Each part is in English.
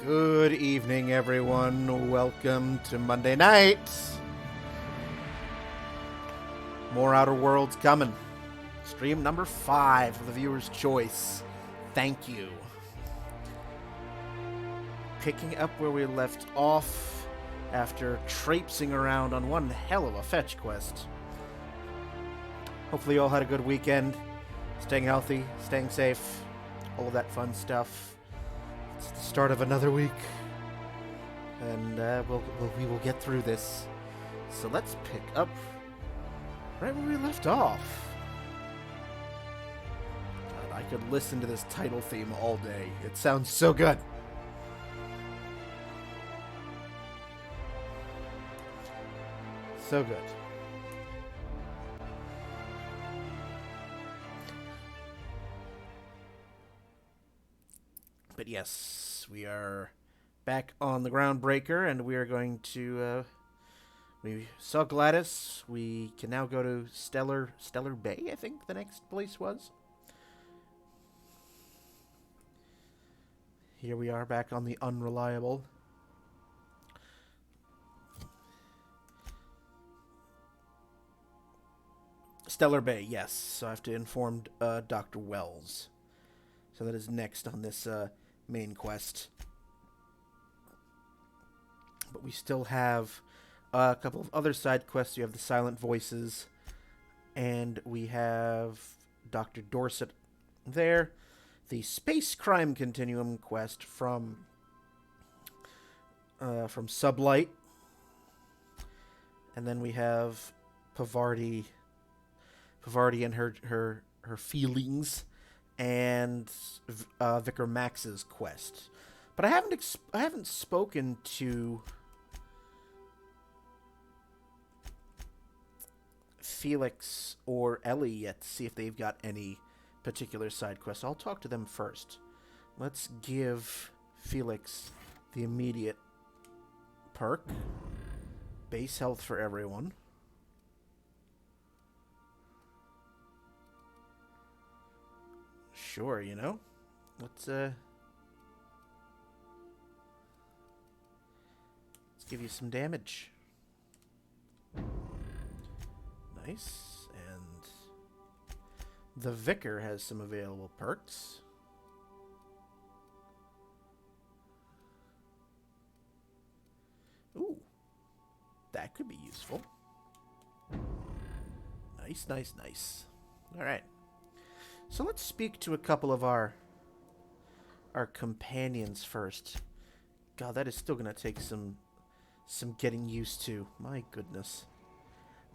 Good evening, everyone. Welcome to Monday night. More Outer Worlds coming. Stream number 5 of the viewer's choice. Thank you. Picking up where we left off after traipsing around on one hell of a fetch quest. Hopefully you all had a good weekend. Staying healthy, staying safe, all of that fun stuff. It's the start of another week, and we will get through this. So let's pick up right where we left off. God, I could listen to this title theme all day. It sounds so good. So good. But yes, we are back on the Groundbreaker, and we are going to, we saw Gladys. We can now go to Stellar Bay, I think the next place was. Here we are back on the Unreliable. Stellar Bay, yes. So I have to inform Dr. Wells. So that is next on this main quest. But we still have a couple of other side quests. We have the Silent Voices, and we have Dr. Dorset there. The Space Crime Continuum quest from Sublight. And then we have Pavardi and her feelings, and Vicar Max's quest. But I haven't spoken to Felix or Ellie yet to see if they've got any particular side quests. I'll talk to them first. Let's give Felix the immediate perk. Base health for everyone. Sure, you know. Let's give you some damage. Nice. And the Vicar has some available perks. Ooh. That could be useful. Nice, nice, nice. All right. So let's speak to a couple of our companions first. God, that is still going to take some getting used to. My goodness.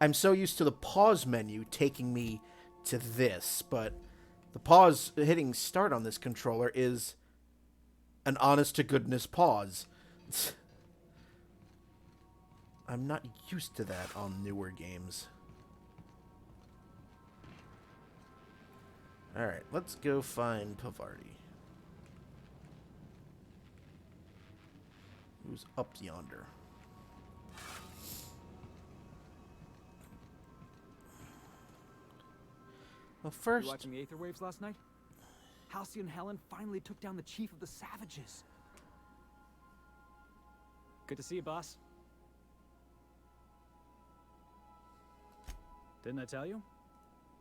I'm so used to the pause menu taking me to this, but the pause, hitting start on this controller is an honest-to-goodness pause. I'm not used to that on newer games. Alright, let's go find Pavardi. Who's up yonder? Well, first... You watching the Aether Waves last night? Halcyon Helen finally took down the chief of the Savages. Good to see you, boss. Didn't I tell you?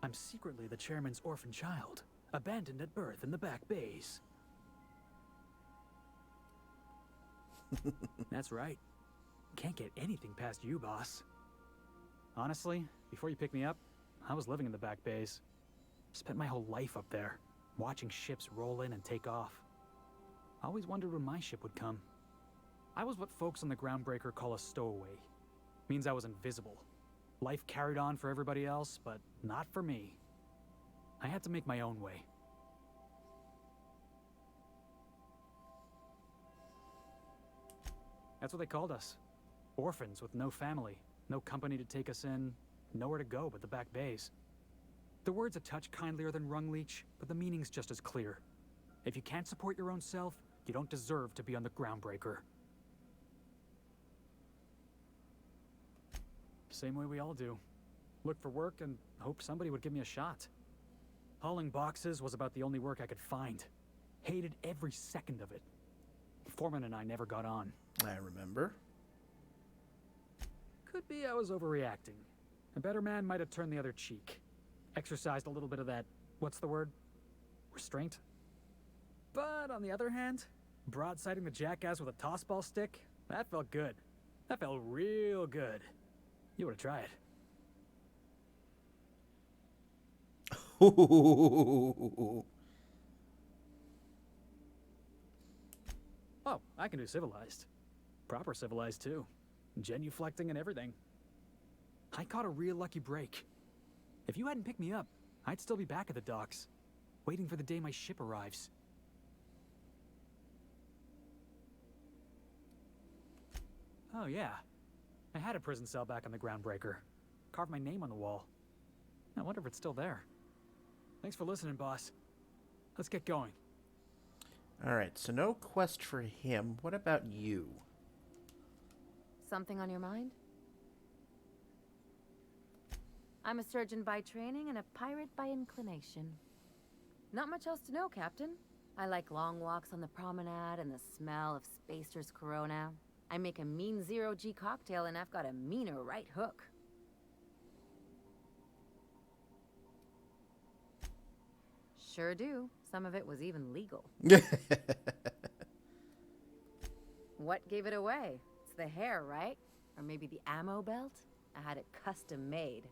I'm secretly the chairman's orphan child, abandoned at birth in the back bays. That's right. Can't get anything past you, boss. Honestly, before you picked me up, I was living in the back bays. Spent my whole life up there, watching ships roll in and take off. I always wondered when my ship would come. I was what folks on the Groundbreaker call a stowaway. Means I was invisible. Life carried on for everybody else, but not for me. I had to make my own way. That's what they called us. Orphans with no family, no company to take us in, nowhere to go but the back bays. The word's a touch kindlier than rung leech, but the meaning's just as clear. If you can't support your own self, you don't deserve to be on the Groundbreaker. Same way we all do. Look for work and hope somebody would give me a shot. Hauling boxes was about the only work I could find. Hated every second of it. Foreman and I never got on. I remember. Could be I was overreacting. A better man might have turned the other cheek. Exercised a little bit of that, what's the word? Restraint? But on the other hand, broadsiding the jackass with a tossball stick, that felt good. That felt real good. You ought to try it. Oh, I can do civilized. Proper civilized, too. Genuflecting and everything. I caught a real lucky break. If you hadn't picked me up, I'd still be back at the docks, waiting for the day my ship arrives. Oh, yeah. I had a prison cell back on the Groundbreaker. Carved my name on the wall. I wonder if it's still there. Thanks for listening, boss. Let's get going. Alright, so no quest for him. What about you? Something on your mind? I'm a surgeon by training and a pirate by inclination. Not much else to know, Captain. I like long walks on the promenade and the smell of Spacer's Corona. I make a mean zero-G cocktail and I've got a meaner right hook. Sure do. Some of it was even legal. What gave it away? It's the hair, right? Or maybe the ammo belt? I had it custom made.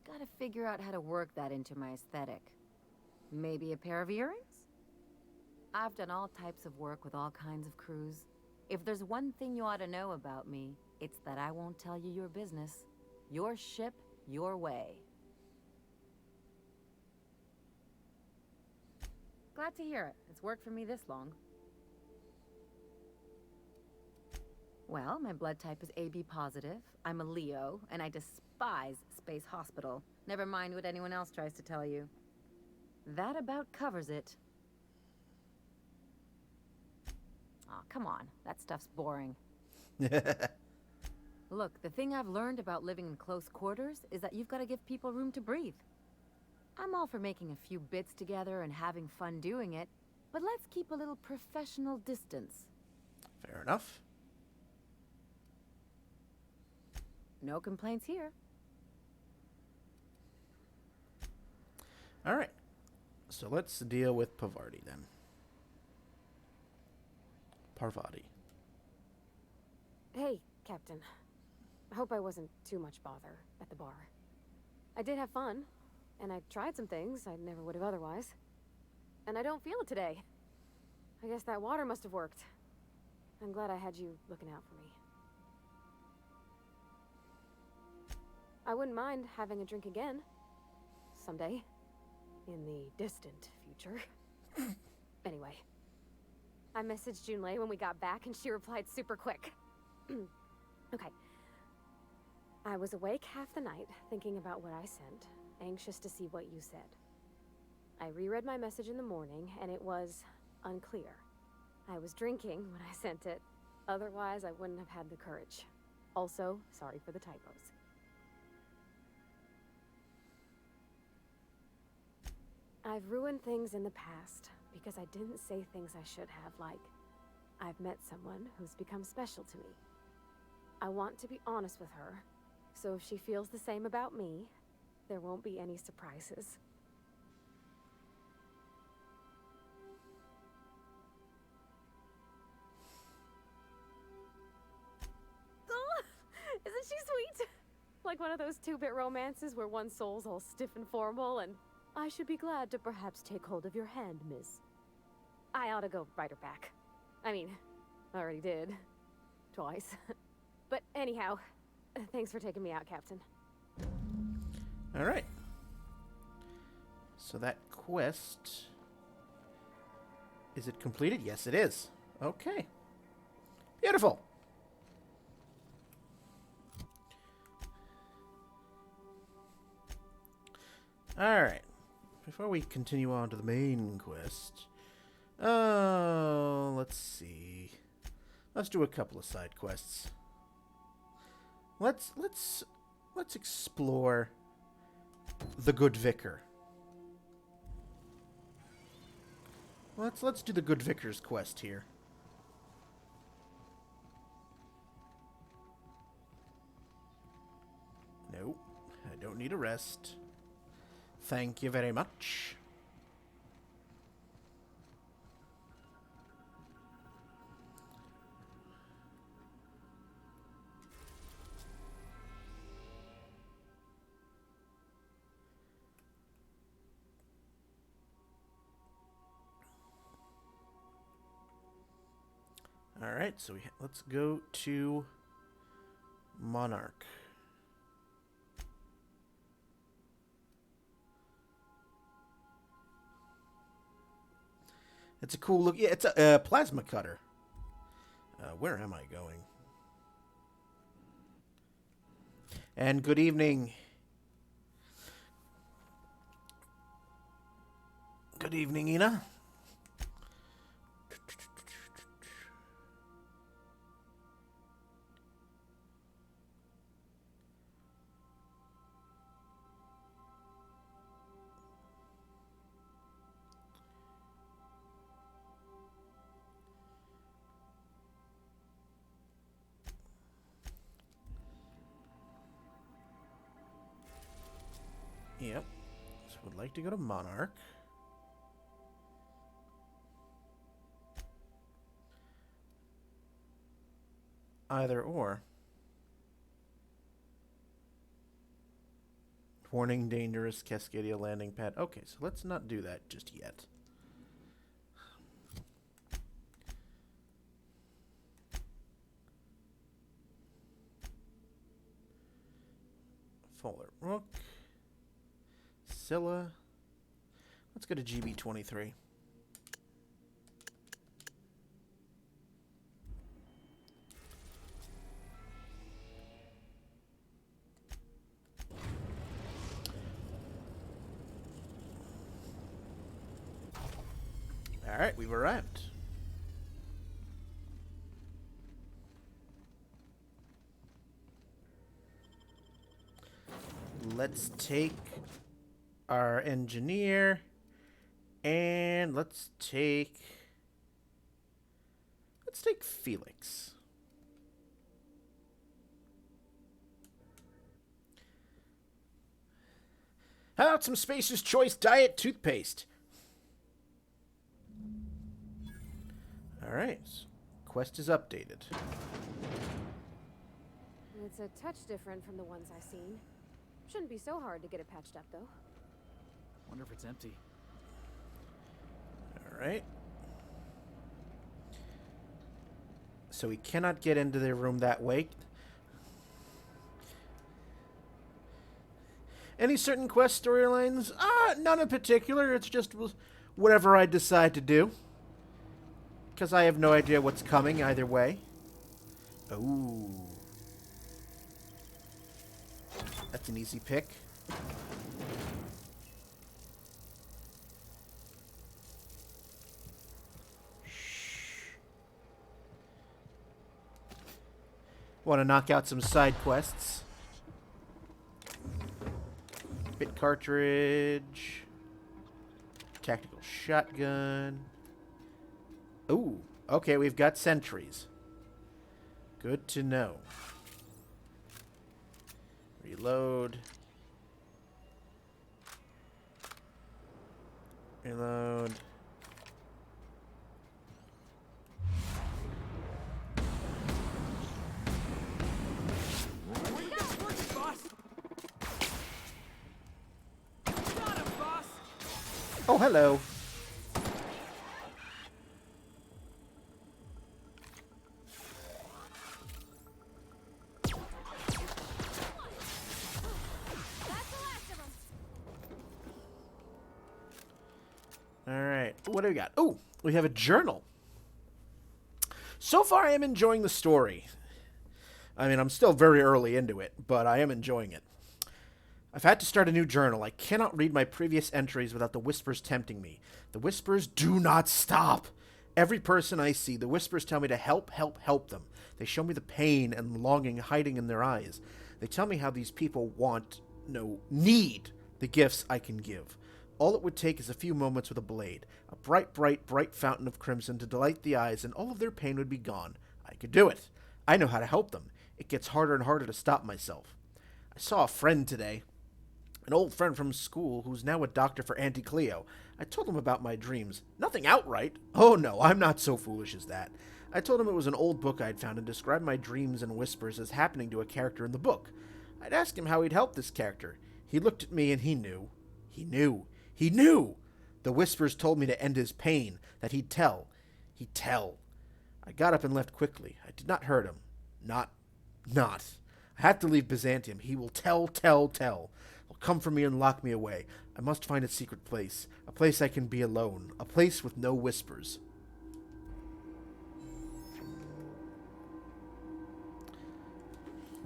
Gotta figure out how to work that into my aesthetic. Maybe a pair of earrings? I've done all types of work with all kinds of crews. If there's one thing you ought to know about me, it's that I won't tell you your business. Your ship, your way. Glad to hear it. It's worked for me this long. Well, my blood type is AB positive. I'm a Leo, and I despise Space Hospital. Never mind what anyone else tries to tell you. That about covers it. Aw, come on. That stuff's boring. Look, the thing I've learned about living in close quarters is that you've got to give people room to breathe. I'm all for making a few bits together and having fun doing it, but let's keep a little professional distance. Fair enough. No complaints here. Alright. So let's deal with Pavarti then. Parvati. Hey, Captain. I hope I wasn't too much bother at the bar. I did have fun, and I tried some things I never would have otherwise. And I don't feel it today. I guess that water must have worked. I'm glad I had you looking out for me. I wouldn't mind having a drink again. Someday. In the distant future. Anyway. I messaged Junlei when we got back, and she replied super quick. Okay. I was awake half the night, thinking about what I sent, anxious to see what you said. I reread my message in the morning, and it was unclear. I was drinking when I sent it. Otherwise, I wouldn't have had the courage. Also, sorry for the typos. I've ruined things in the past because I didn't say things I should have, like, I've met someone who's become special to me. I want to be honest with her, so if she feels the same about me, there won't be any surprises. Oh, isn't she sweet? Like one of those 2-bit romances where one soul's all stiff and formal and I should be glad to perhaps take hold of your hand, miss. I ought to go write her back. I mean, I already did. Twice. But anyhow, thanks for taking me out, Captain. Alright. So that quest... Is it completed? Yes, it is. Okay. Beautiful. Alright. Before we continue on to the main quest... let's see. Let's do a couple of side quests. Let's explore the Good Vicar. Let's do the Good Vicar's quest here. Nope. I don't need a rest. Thank you very much. Alright, so let's go to Monarch. It's a cool look. Yeah, it's a plasma cutter. Where am I going? And good evening. Good evening, Ina. Yep. So would like to go to Monarch. Either or. Warning, dangerous Cascadia landing pad. Okay, so let's not do that just yet. Fuller Rook. Scylla. Let's go to GB23. All right, we've arrived. Let's take our engineer, and let's take Felix. How about some Spacer's Choice Diet toothpaste? Alright, quest is updated. It's a touch different from the ones I've seen. Shouldn't be so hard to get it patched up, though. Wonder if it's empty. Alright. So we cannot get into their room that way. Any certain quest storylines? None in particular. It's just whatever I decide to do. Because I have no idea what's coming either way. Ooh. That's an easy pick. Want to knock out some side quests. Bit cartridge. Tactical shotgun. Ooh, okay, we've got sentries. Good to know. Reload. Reload. Oh, hello. Alright, what do we got? Oh, we have a journal. So far, I am enjoying the story. I mean, I'm still very early into it, but I am enjoying it. I've had to start a new journal. I cannot read my previous entries without the whispers tempting me. The whispers do not stop. Every person I see, the whispers tell me to help them. They show me the pain and longing hiding in their eyes. They tell me how these people need the gifts I can give. All it would take is a few moments with a blade. A bright, bright, bright fountain of crimson to delight the eyes, and all of their pain would be gone. I could do it. I know how to help them. It gets harder and harder to stop myself. I saw a friend today. An old friend from school who's now a doctor for Auntie Cleo. I told him about my dreams. Nothing outright. Oh no, I'm not so foolish as that. I told him it was an old book I'd found and described my dreams and whispers as happening to a character in the book. I'd asked him how he'd help this character. He looked at me and he knew. He knew. He knew! The whispers told me to end his pain, that he'd tell. He'd tell. I got up and left quickly. I did not hurt him. Not. I have to leave Byzantium. He will tell. He'll come for me and lock me away. I must find a secret place. A place I can be alone. A place with no whispers.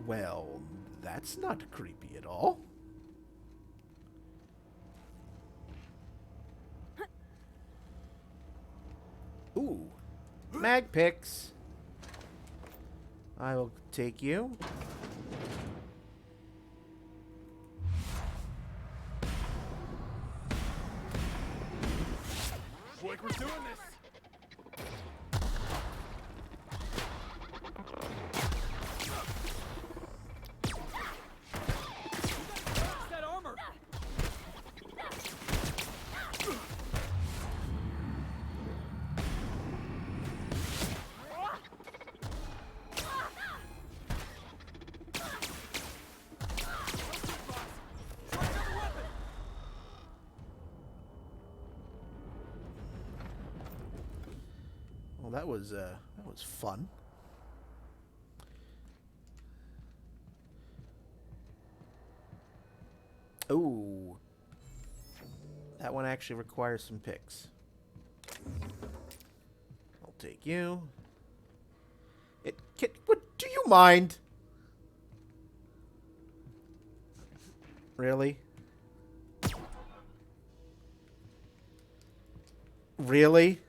Well, that's not creepy at all. Ooh. Mag picks. I will take you. Like we're doing this. That armor! Well, that was fun. Ooh. That one actually requires some picks. I'll take you. What, do you mind? Really? Really?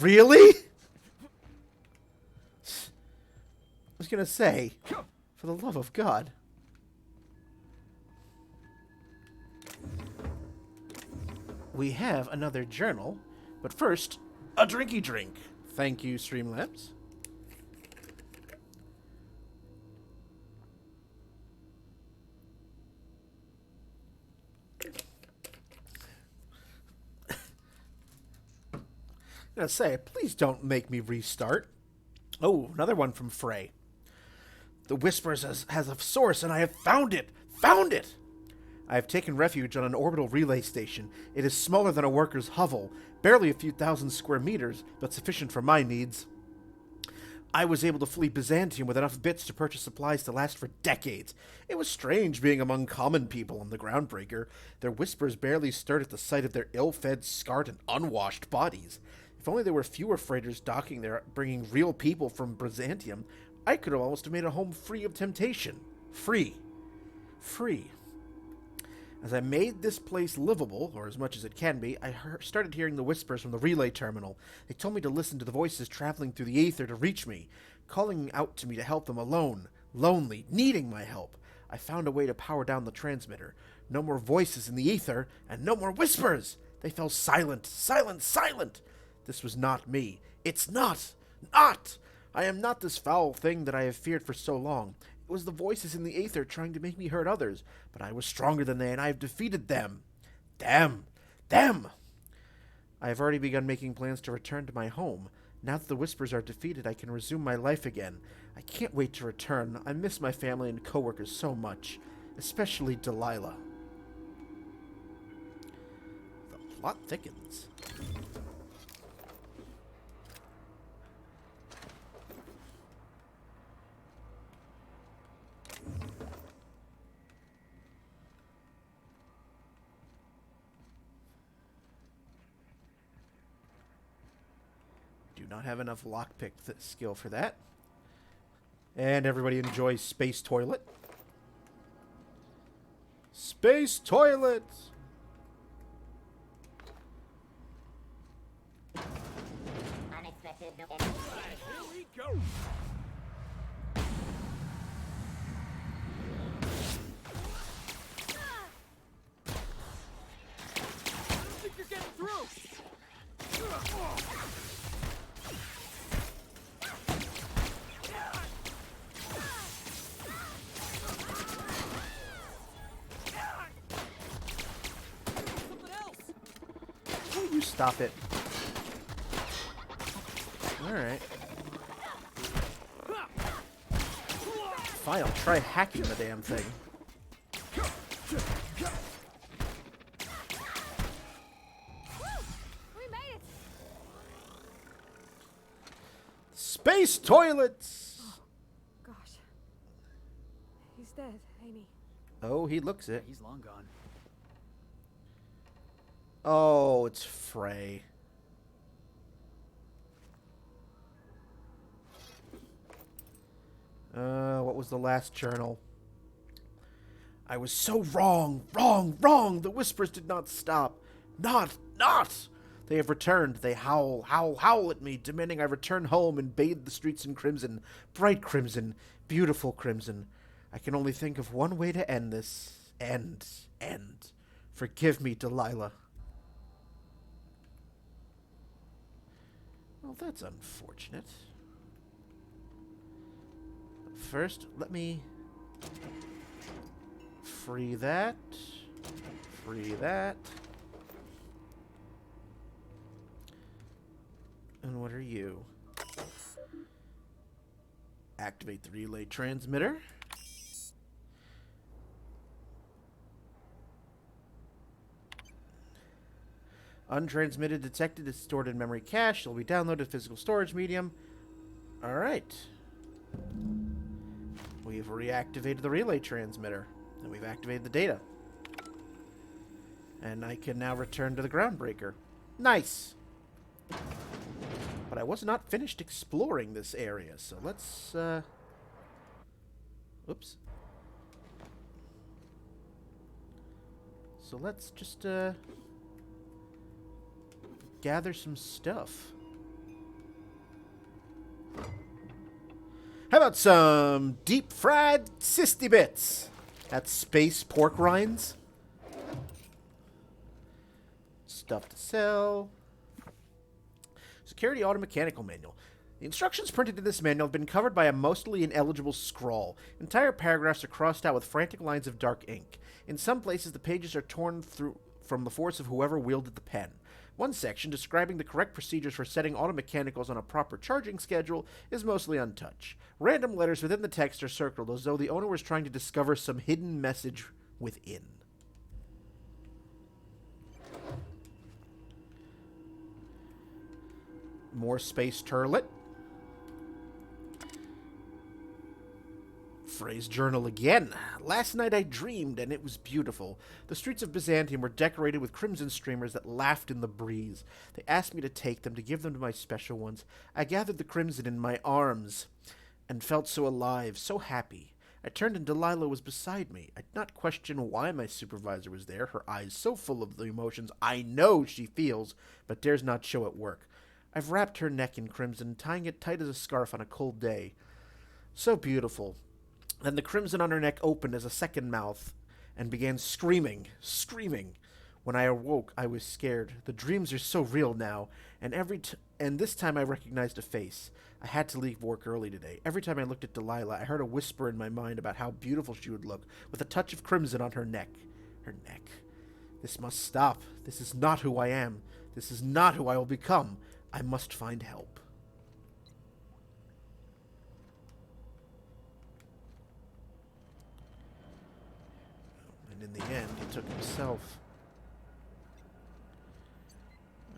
Really? I was gonna say, for the love of God. We have another journal, but first, a drinky drink. Thank you, Streamlabs. I'm gonna say, please don't make me restart. Oh, another one from Frey. The Whispers has a source, and I have found it! Found it! I have taken refuge on an orbital relay station. It is smaller than a worker's hovel, barely a few thousand square meters, but sufficient for my needs. I was able to flee Byzantium with enough bits to purchase supplies to last for decades. It was strange being among common people on the Groundbreaker. Their whispers barely stirred at the sight of their ill-fed, scarred, and unwashed bodies. If only there were fewer freighters docking there, bringing real people from Byzantium, I could have almost made a home free of temptation. Free. As I made this place livable, or as much as it can be, I started hearing the whispers from the relay terminal. They told me to listen to the voices traveling through the aether to reach me, calling out to me to help them alone, lonely, needing my help. I found a way to power down the transmitter. No more voices in the aether, and no more whispers! They fell silent, silent, silent! This was not me. It's not! I am not this foul thing that I have feared for so long. It was the voices in the aether trying to make me hurt others, but I was stronger than they, and I have defeated them. Them! I have already begun making plans to return to my home. Now that the whispers are defeated, I can resume my life again. I can't wait to return. I miss my family and coworkers so much, especially Delilah. The plot thickens. Not have enough lockpick skill for that. And everybody enjoys Space Toilet. Space Toilet! Unexpected. Here we go. Oh, you stop it. Alright. Fine, I'll try hacking the damn thing. We made it! Space toilets! Gosh. He's dead, ain't he? Oh, he looks it. He's long gone. Oh, it's Frey. What was the last journal? I was so wrong, wrong. The whispers did not stop. Not. They have returned. They howl at me, demanding I return home and bathe the streets in crimson. Bright crimson. Beautiful crimson. I can only think of one way to end this. End. Forgive me, Delilah. Well, that's unfortunate. First, let me free that. And what are you? Activate the relay transmitter. Untransmitted detected is stored in memory cache. It'll be downloaded to physical storage medium. Alright. We've reactivated the relay transmitter. And we've activated the data. And I can now return to the Groundbreaker. Nice! But I was not finished exploring this area, so let's, Oops. So let's just, gather some stuff. How about some deep-fried sisty bits? That's space pork rinds. Stuff to sell. Security Auto Mechanical Manual. The instructions printed in this manual have been covered by a mostly ineligible scrawl. Entire paragraphs are crossed out with frantic lines of dark ink. In some places, the pages are torn through from the force of whoever wielded the pen. One section, describing the correct procedures for setting automechanicals on a proper charging schedule, is mostly untouched. Random letters within the text are circled as though the owner was trying to discover some hidden message within. More space turlet. Frey's journal again. Last night I dreamed, and it was beautiful. The streets of Byzantium were decorated with crimson streamers that laughed in the breeze. They asked me to take them, to give them to my special ones. I gathered the crimson in my arms, and felt so alive, so happy. I turned, and Delilah was beside me. I did not question why my supervisor was there, her eyes so full of the emotions I know she feels, but dares not show at work. I've wrapped her neck in crimson, tying it tight as a scarf on a cold day. So beautiful. Then the crimson on her neck opened as a second mouth and began screaming. When I awoke, I was scared. The dreams are so real now, and this time I recognized a face. I had to leave work early today. Every time I looked at Delilah, I heard a whisper in my mind about how beautiful she would look, with a touch of crimson on her neck. Her neck. This must stop. This is not who I am. This is not who I will become. I must find help. And in the end, he took himself.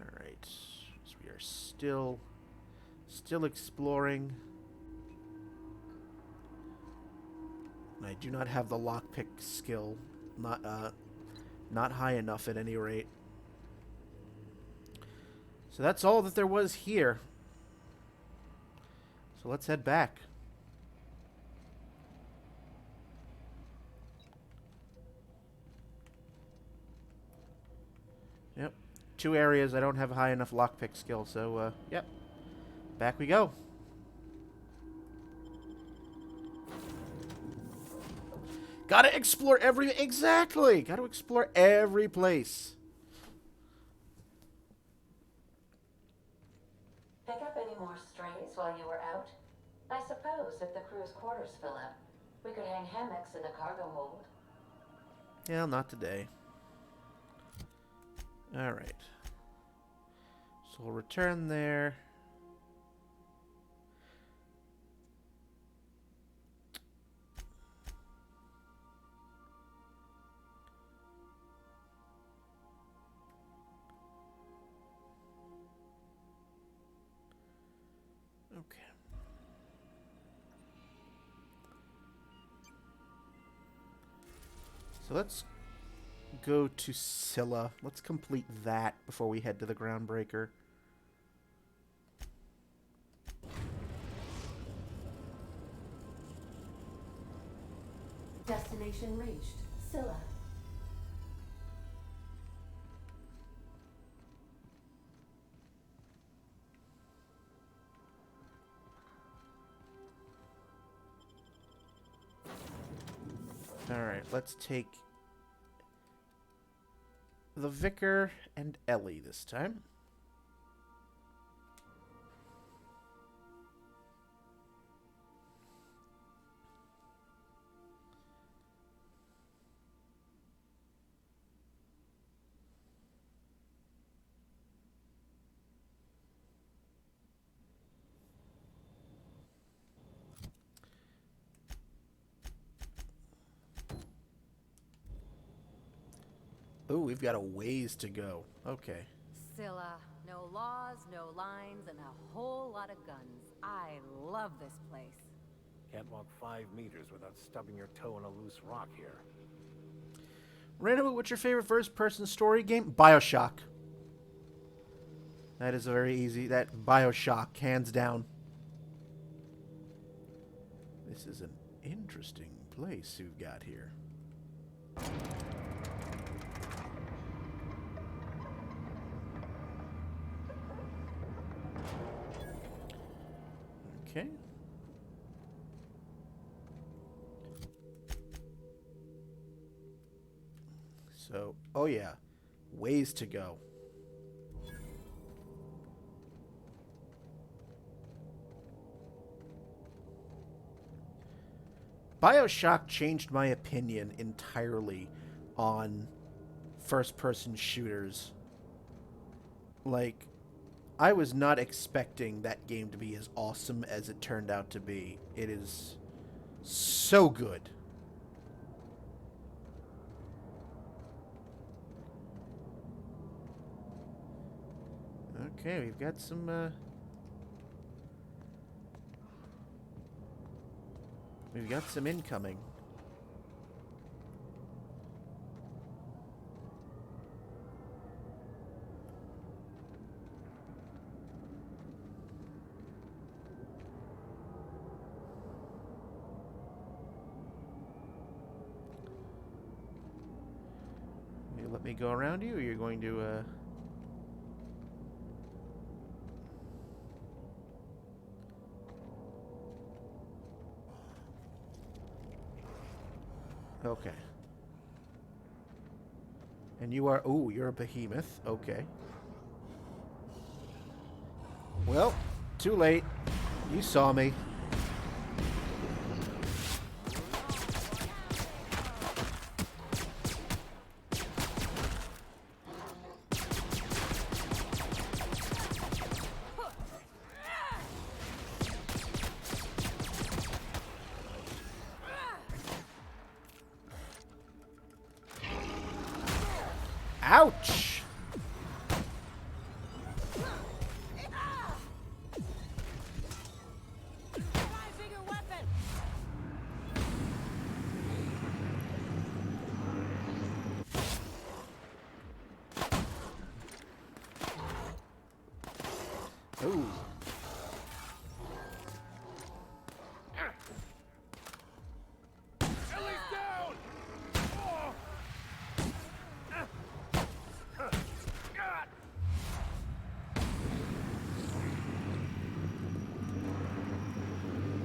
Alright. So we are still exploring. I do not have the lockpick skill. Not high enough at any rate. So that's all that there was here. So let's head back. Yep. 2 areas I don't have high enough lockpick skill, so, yep. Back we go. Gotta explore exactly! Gotta explore every place. more strays while you were out? I suppose if the crew's quarters fill up, we could hang hammocks in the cargo hold. Yeah, not today. Alright. So we'll return there. Okay. So let's go to Scylla. Let's complete that before we head to the Groundbreaker. Destination reached. Scylla. Alright, let's take the Vicar and Ellie this time. Oh, we've got a ways to go. Okay. Scylla. No laws, no lines, and a whole lot of guns. I love this place. Can't walk 5 meters without stubbing your toe in a loose rock here. Randomly, what's your favorite first-person story game? BioShock. That is a very easy. That BioShock, hands down. This is an interesting place you've got here. Okay. So, oh yeah, ways to go. BioShock changed my opinion entirely on first-person shooters. Like, I was not expecting that game to be as awesome as it turned out to be. It is so good. Okay, we've got some, we've got some incoming. You let me go around you, or you're going to, Okay. And you are... Ooh, you're a behemoth. Okay. Well, too late. You saw me. Ouch! Ooh.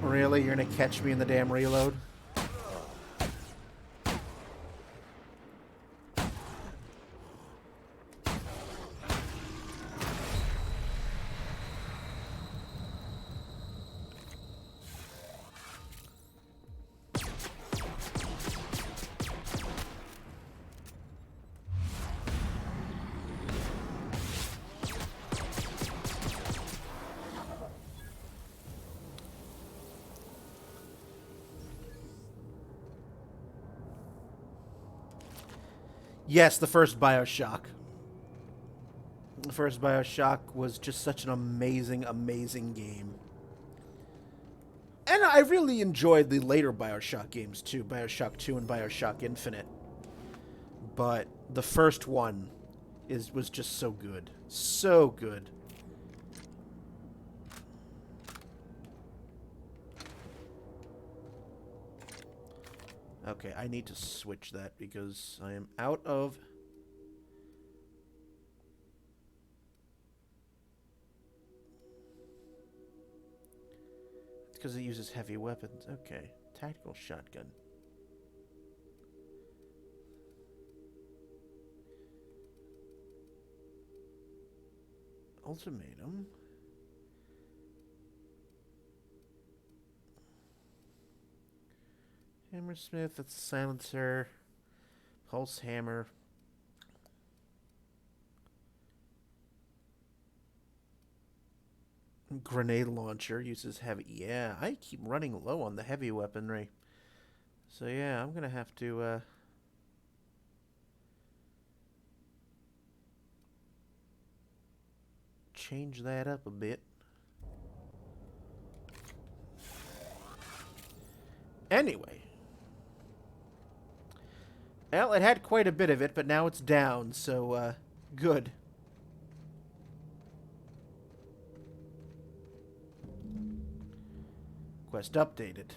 Really? You're gonna catch me in the damn reload? Yes, the first Bioshock. The first Bioshock was just such an amazing, amazing game. And I really enjoyed the later Bioshock games too, Bioshock 2 and Bioshock Infinite. But the first one was just so good. So good. Okay, I need to switch that because I am out of... It's because it uses heavy weapons. Okay, tactical shotgun. Ultimatum. Hammersmith, that's a silencer. Pulse hammer. Grenade launcher uses heavy. Yeah, I keep running low on the heavy weaponry. So yeah, I'm gonna have to change that up a bit. Anyway. Well, it had quite a bit of it, but now it's down, so, good. Quest updated.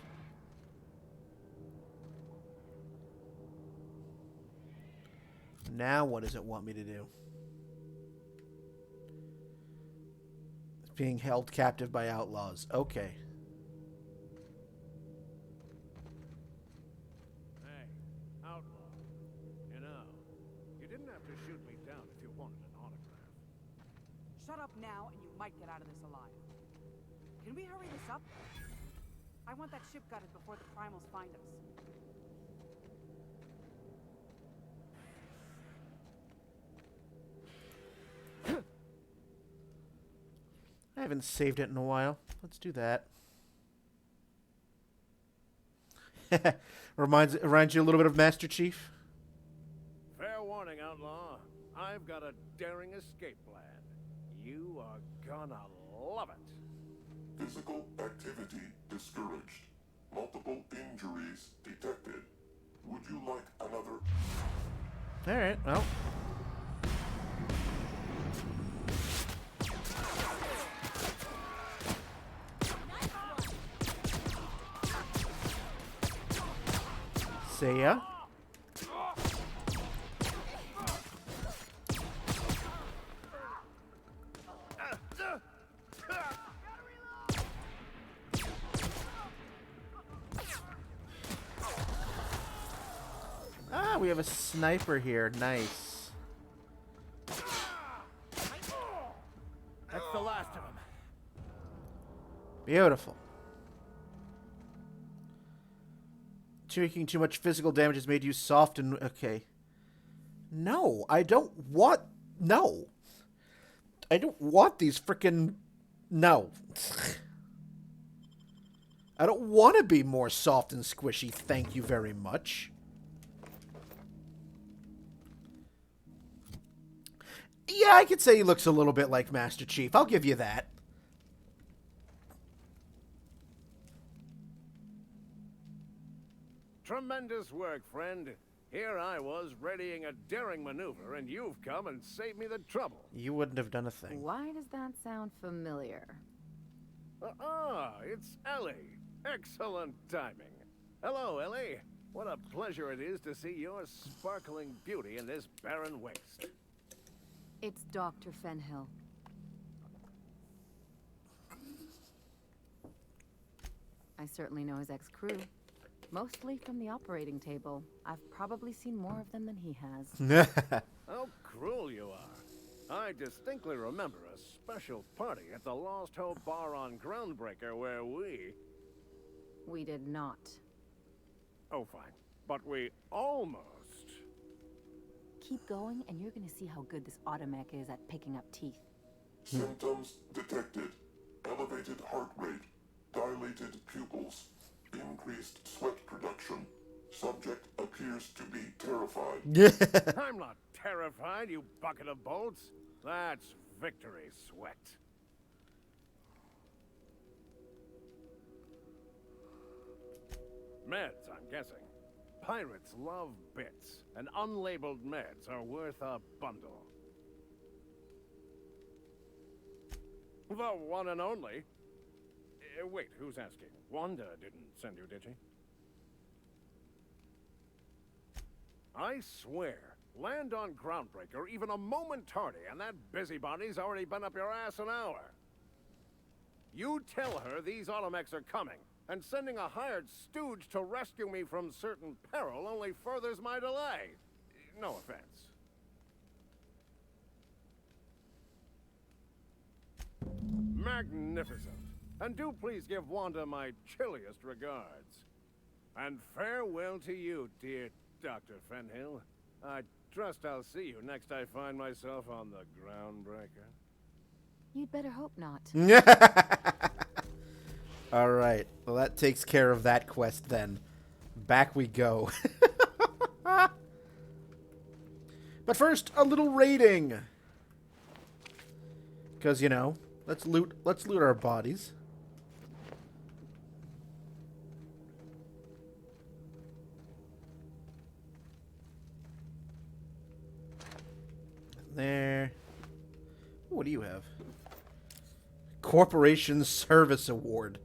Now what does it want me to do? It's being held captive by outlaws. Okay. Hey, outlaw. You know, you didn't have to shoot me down if you wanted an autograph. Shut up now, and you might get out of this alive. Can we hurry this up? I want that ship gutted before the primals find us. I haven't saved it in a while. Let's do that. Reminds you a little bit of Master Chief? Fair warning, outlaw. I've got a daring escape plan. You are gonna love it. Physical activity discouraged. Multiple injuries detected. Would you like another? Alright, well. See ya. Ah, we have a sniper here. Nice. That's the last of them. Beautiful. Taking too much physical damage has made you soft and... Okay. No, I don't want... No. I don't want these frickin'... No. I don't want to be more soft and squishy, thank you very much. Yeah, I could say he looks a little bit like Master Chief. I'll give you that. Tremendous work, friend. Here I was readying a daring maneuver, and you've come and saved me the trouble. You wouldn't have done a thing. Why does that sound familiar? It's Ellie. Excellent timing. Hello, Ellie. What a pleasure it is to see your sparkling beauty in this barren waste. It's Dr. Fenhill. I certainly know his ex-crew. Mostly from the operating table. I've probably seen more of them than he has. How cruel you are. I distinctly remember a special party at the Lost Hope Bar on Groundbreaker where we... We did not. Oh, fine. But we almost... Keep going, and you're gonna see how good this automech is at picking up teeth. Symptoms detected. Elevated heart rate. Dilated pupils. Increased sweat production. Subject appears to be terrified. I'm not terrified, you bucket of bolts. That's victory sweat. Meds, I'm guessing. Pirates love bits, and unlabeled meds are worth a bundle. The one and only. Wait, who's asking? Wanda didn't send you, did she? I swear, land on Groundbreaker even a moment tardy, and that busybody's already been up your ass an hour. You tell her these automechs are coming, and sending a hired stooge to rescue me from certain peril only furthers my delay. No offense. Magnificent. And do please give Wanda my chilliest regards. And farewell to you, dear Dr. Fenhill. I trust I'll see you next I find myself on the Groundbreaker. You'd better hope not. All right. Well, that takes care of that quest then. Back we go. But first, a little raiding. Because, you know, let's loot our bodies. There. What do you have? Corporation Service Award.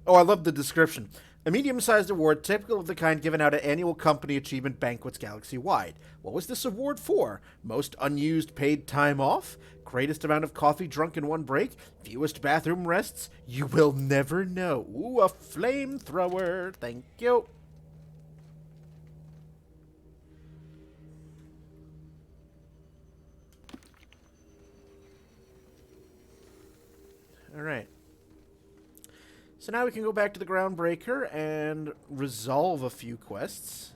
Oh, I love the description. A medium-sized award typical of the kind given out at annual company achievement banquets galaxy-wide. What was this award for? Most unused paid time off? Greatest amount of coffee drunk in one break? Fewest bathroom rests? You will never know. Ooh, a flamethrower. Thank you. All right. So now we can go back to the Groundbreaker and resolve a few quests.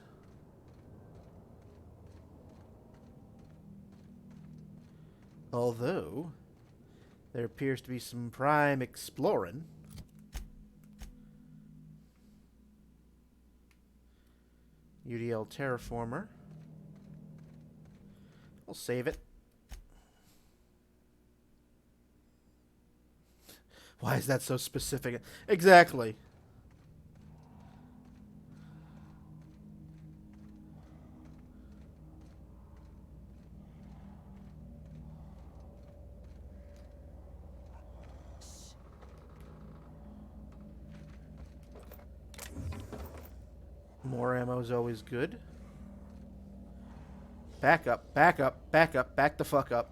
Although, there appears to be some prime exploring. UDL Terraformer. We'll save it. Why is that so specific? Exactly. More ammo is always good. Back up, back up, back up, back the fuck up.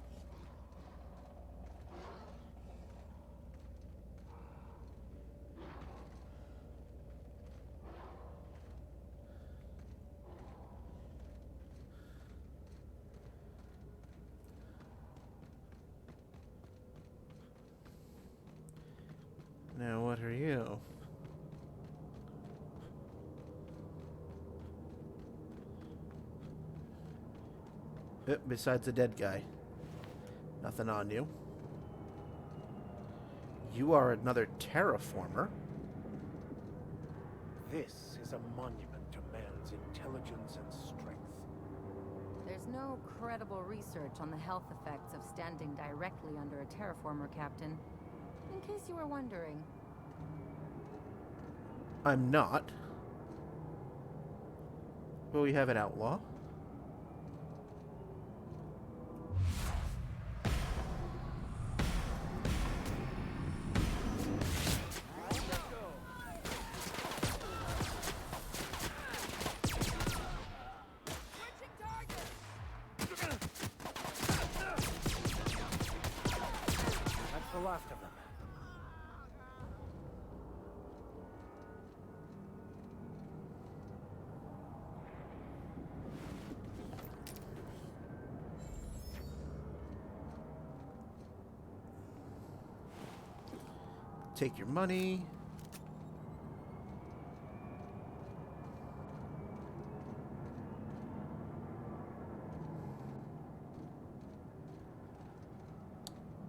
Now, what are you? Besides the dead guy. Nothing on you. You are another terraformer. This is a monument to man's intelligence and strength. There's no credible research on the health effects of standing directly under a terraformer, Captain. In case you were wondering. I'm not. But we have an outlaw. That's the last of them. Take your money.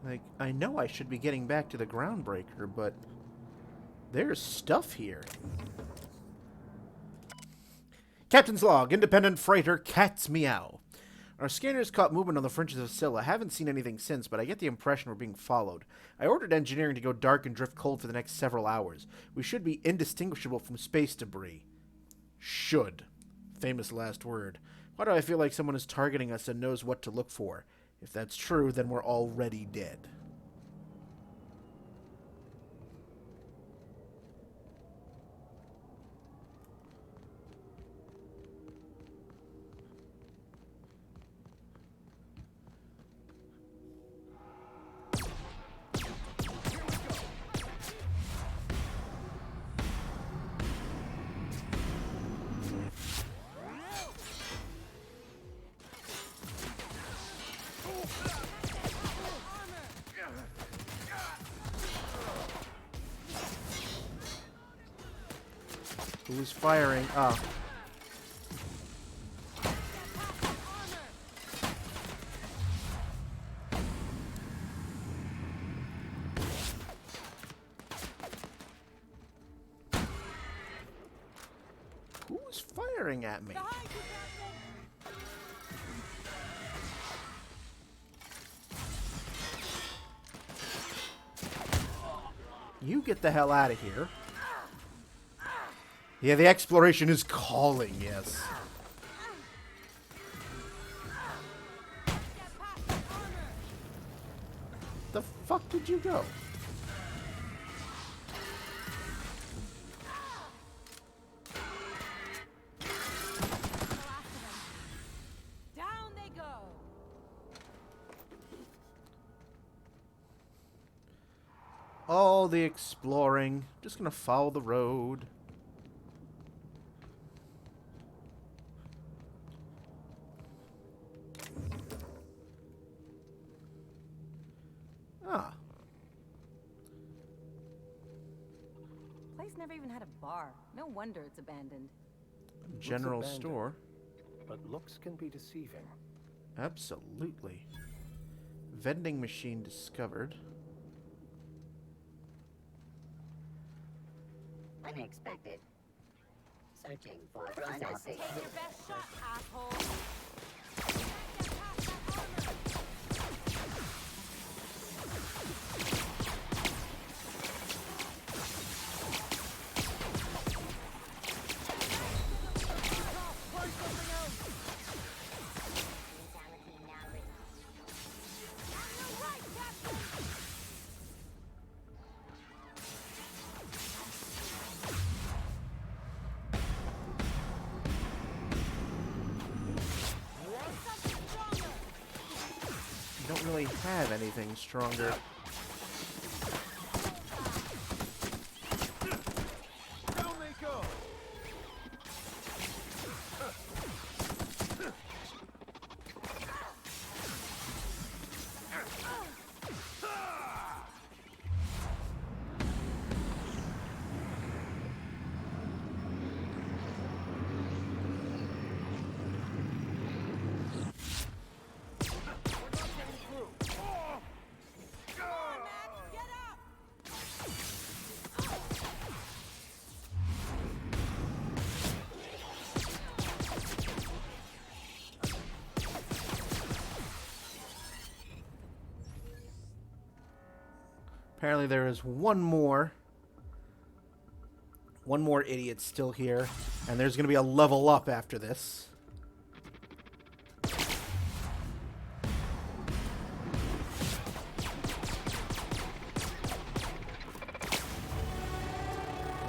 Like, I know I should be getting back to the Groundbreaker, but there's stuff here. Captain's log, independent freighter Cat's Meow. Our scanners caught movement on the fringes of Scylla. Haven't seen anything since, but I get the impression we're being followed. I ordered engineering to go dark and drift cold for the next several hours. We should be indistinguishable from space debris. Should. Famous last word. Why do I feel like someone is targeting us and knows what to look for? If that's true, then we're already dead. Who's firing? Ah. Who's firing at me? You get the hell out of here. Yeah, the exploration is calling, yes. The fuck did you go? Down they go. All the exploring. Just gonna follow the road. Ah. Place never even had a bar. No wonder it's abandoned. General abandoned. store. But looks can be deceiving. Absolutely. Vending machine discovered. Unexpected. Searching for processing. Take your best shot, asshole. Don't really have anything stronger. Down they go! Apparently there is one more idiot still here, and there's going to be a level up after this.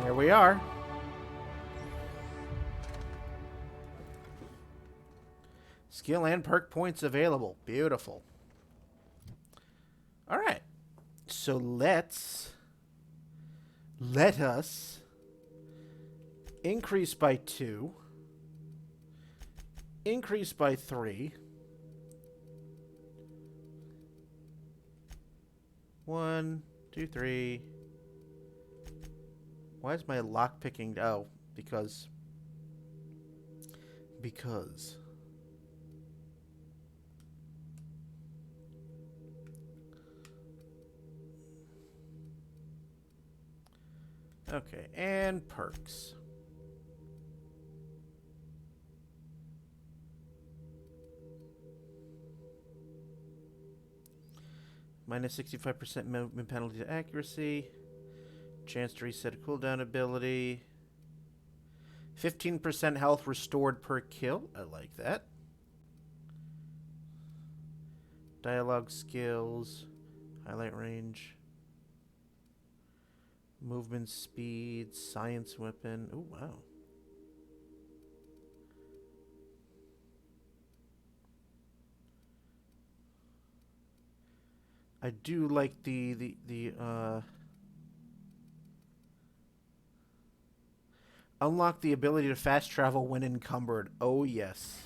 Here we are. Skill and perk points available. Beautiful. All right. So let us increase by 2, increase by 3, 1, 2, 3. Why is my lock picking? Oh, because. Okay, and perks. Minus 65% movement penalty to accuracy. Chance to reset a cooldown ability. 15% health restored per kill. I like that. Dialogue skills. Highlight range. Movement speed. Science weapon. Oh, wow. I do like the unlock the ability to fast travel when encumbered. Oh, yes.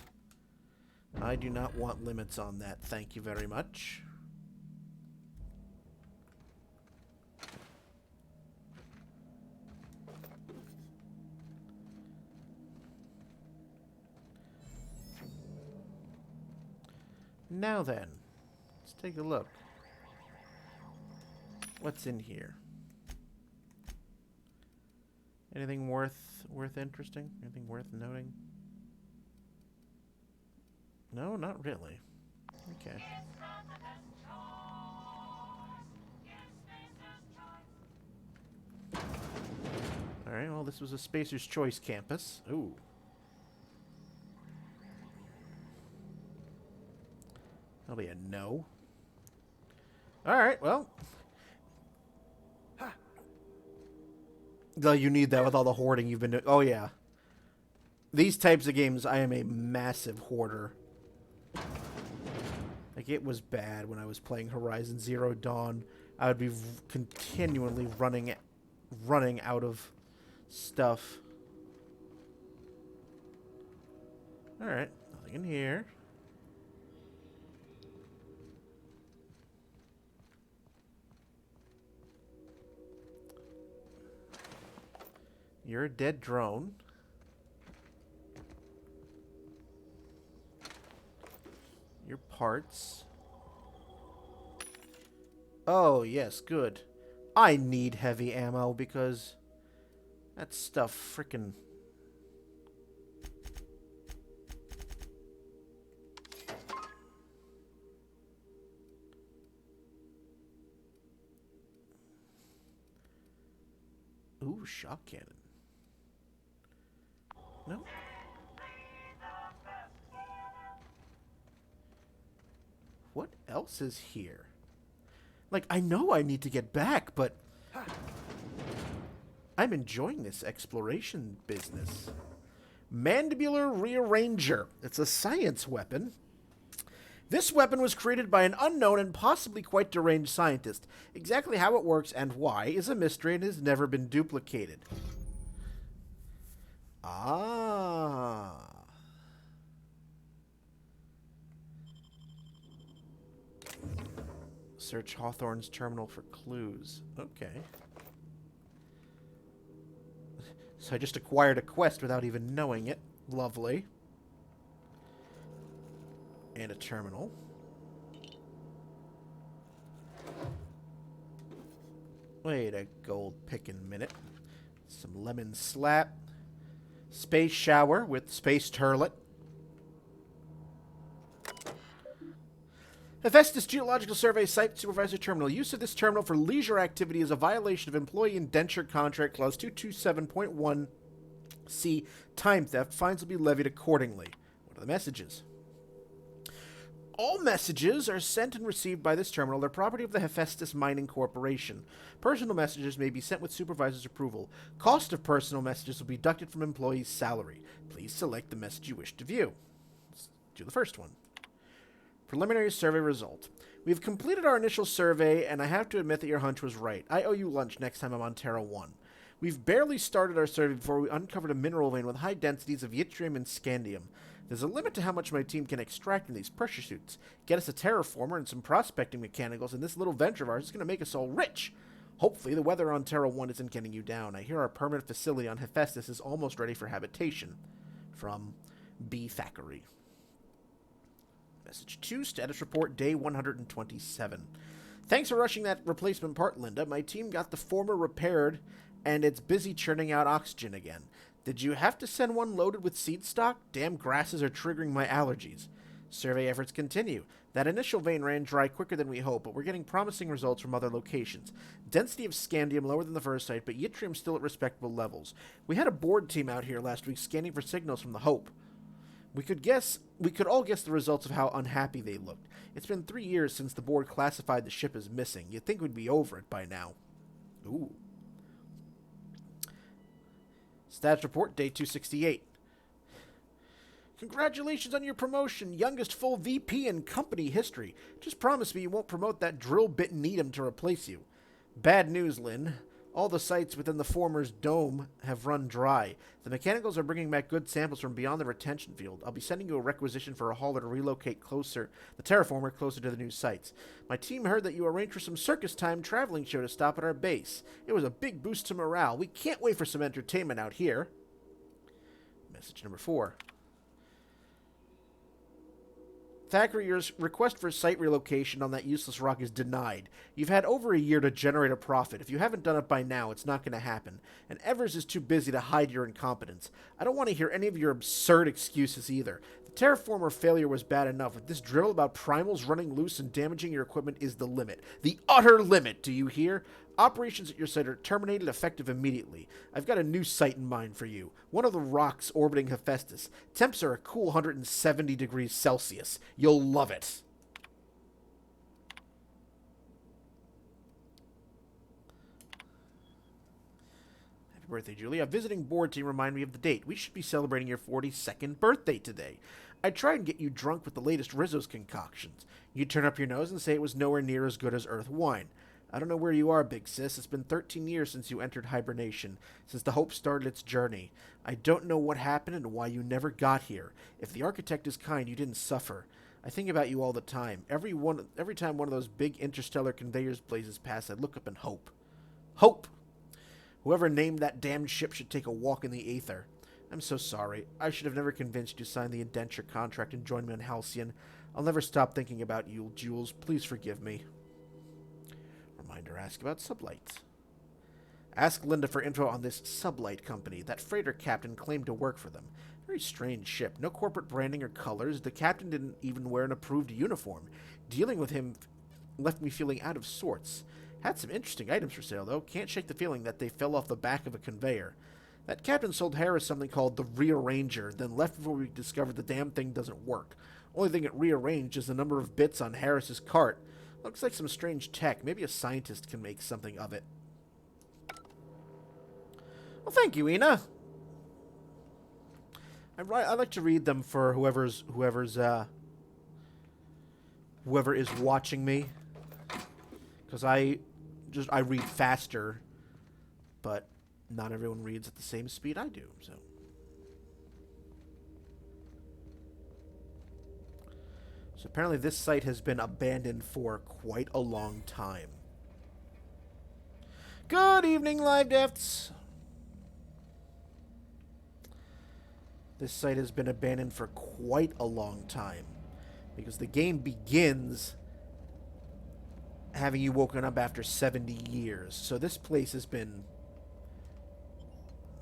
I do not want limits on that. Thank you very much. Now then, let's take a look. What's in here? Anything worth interesting? Anything worth noting? No, not really. Okay. Alright, well, this was a Spacer's Choice campus. Ooh. That'll be a no. Alright, well. You need that with all the hoarding you've been doing. Oh, yeah. These types of games, I am a massive hoarder. Like, it was bad when I was playing Horizon Zero Dawn. I would be continually running out of stuff. Alright, nothing in here. You're a dead drone. Your parts. Oh, yes, good. I need heavy ammo because that stuff frickin'... Ooh, shock cannon. No. What else is here? Like, I know I need to get back, but I'm enjoying this exploration business. Mandibular Rearranger. It's a science weapon. This weapon was created by an unknown and possibly quite deranged scientist. Exactly how it works and why is a mystery and has never been duplicated. Ah. Search Hawthorne's terminal for clues. Okay. So I just acquired a quest without even knowing it. Lovely. And a terminal. Wait a gold pickin' minute. Some lemon slap. Space shower with space turlet. Hephaestus Geological Survey Site Supervisor Terminal. Use of this terminal for leisure activity is a violation of Employee Indenture Contract Clause 227.1c. Time theft. Fines will be levied accordingly. What are the messages? All messages are sent and received by this terminal. They're property of the Hephaestus Mining Corporation. Personal messages may be sent with supervisor's approval. Cost of personal messages will be deducted from employee's salary. Please select the message you wish to view. Let's do the first one. Preliminary survey result. We've completed our initial survey, and I have to admit that your hunch was right. I owe you lunch next time I'm on Terra 1. We've barely started our survey before we uncovered a mineral vein with high densities of yttrium and scandium. There's a limit to how much my team can extract in these pressure suits. Get us a terraformer and some prospecting mechanicals, and this little venture of ours is going to make us all rich. Hopefully, the weather on Terra 1 isn't getting you down. I hear our permanent facility on Hephaestus is almost ready for habitation. From B. Thackeray. Message 2, status report, day 127. Thanks for rushing that replacement part, Linda. My team got the former repaired, and it's busy churning out oxygen again. Did you have to send one loaded with seed stock? Damn grasses are triggering my allergies. Survey efforts continue. That initial vein ran dry quicker than we hoped, but we're getting promising results from other locations. Density of scandium lower than the first site, but yttrium still at respectable levels. We had a board team out here last week scanning for signals from the Hope. We could all guess the results of how unhappy they looked. It's been 3 years since the board classified the ship as missing. You'd think we'd be over it by now. Ooh. Stats report, day 268. Congratulations on your promotion, youngest full VP in company history. Just promise me you won't promote that drill bit Needham to replace you. Bad news, Lynn. All the sites within the former's dome have run dry. The mechanicals are bringing back good samples from beyond the retention field. I'll be sending you a requisition for a hauler to relocate the terraformer closer to the new sites. My team heard that you arranged for some circus time traveling show to stop at our base. It was a big boost to morale. We can't wait for some entertainment out here. Message number 4. Thackeray, your request for site relocation on that useless rock is denied. You've had over a year to generate a profit. If you haven't done it by now, it's not going to happen. And Evers is too busy to hide your incompetence. I don't want to hear any of your absurd excuses either. The terraformer failure was bad enough, but this drill about primals running loose and damaging your equipment is the limit. The utter limit, do you hear? Operations at your site are terminated effective immediately. I've got a new site in mind for you. One of the rocks orbiting Hephaestus. Temps are a cool 170 degrees Celsius. You'll love it. Happy birthday, Julie. A visiting board team remind me of the date. We should be celebrating your 42nd birthday today. I tried and get you drunk with the latest Rizzo's concoctions. You turn up your nose and say it was nowhere near as good as Earth wine. I don't know where you are, big sis. It's been 13 years since you entered hibernation, since the Hope started its journey. I don't know what happened and why you never got here. If the architect is kind, you didn't suffer. I think about you all the time. Every time one of those big interstellar conveyors blazes past, I look up and hope. Hope! Whoever named that damned ship should take a walk in the aether. I'm so sorry. I should have never convinced you to sign the indenture contract and join me on Halcyon. I'll never stop thinking about you, Jules. Please forgive me. Reminder, ask about sublights. Ask Linda for info on this sublight company. That freighter captain claimed to work for them. Very strange ship. No corporate branding or colors. The captain didn't even wear an approved uniform. Dealing with him left me feeling out of sorts. Had some interesting items for sale, though. Can't shake the feeling that they fell off the back of a conveyor. That captain sold Harris something called the Rearranger, then left before we discovered the damn thing doesn't work. Only thing it rearranged is the number of bits on Harris's cart. Looks like some strange tech. Maybe a scientist can make something of it. Well, thank you, Ina. I like to read them for whoever is watching me, because I read faster, but not everyone reads at the same speed I do. So apparently this site has been abandoned for quite a long time. Good evening, Live Deaths. This site has been abandoned for quite a long time, because the game begins having you woken up after 70 years. So this place has been...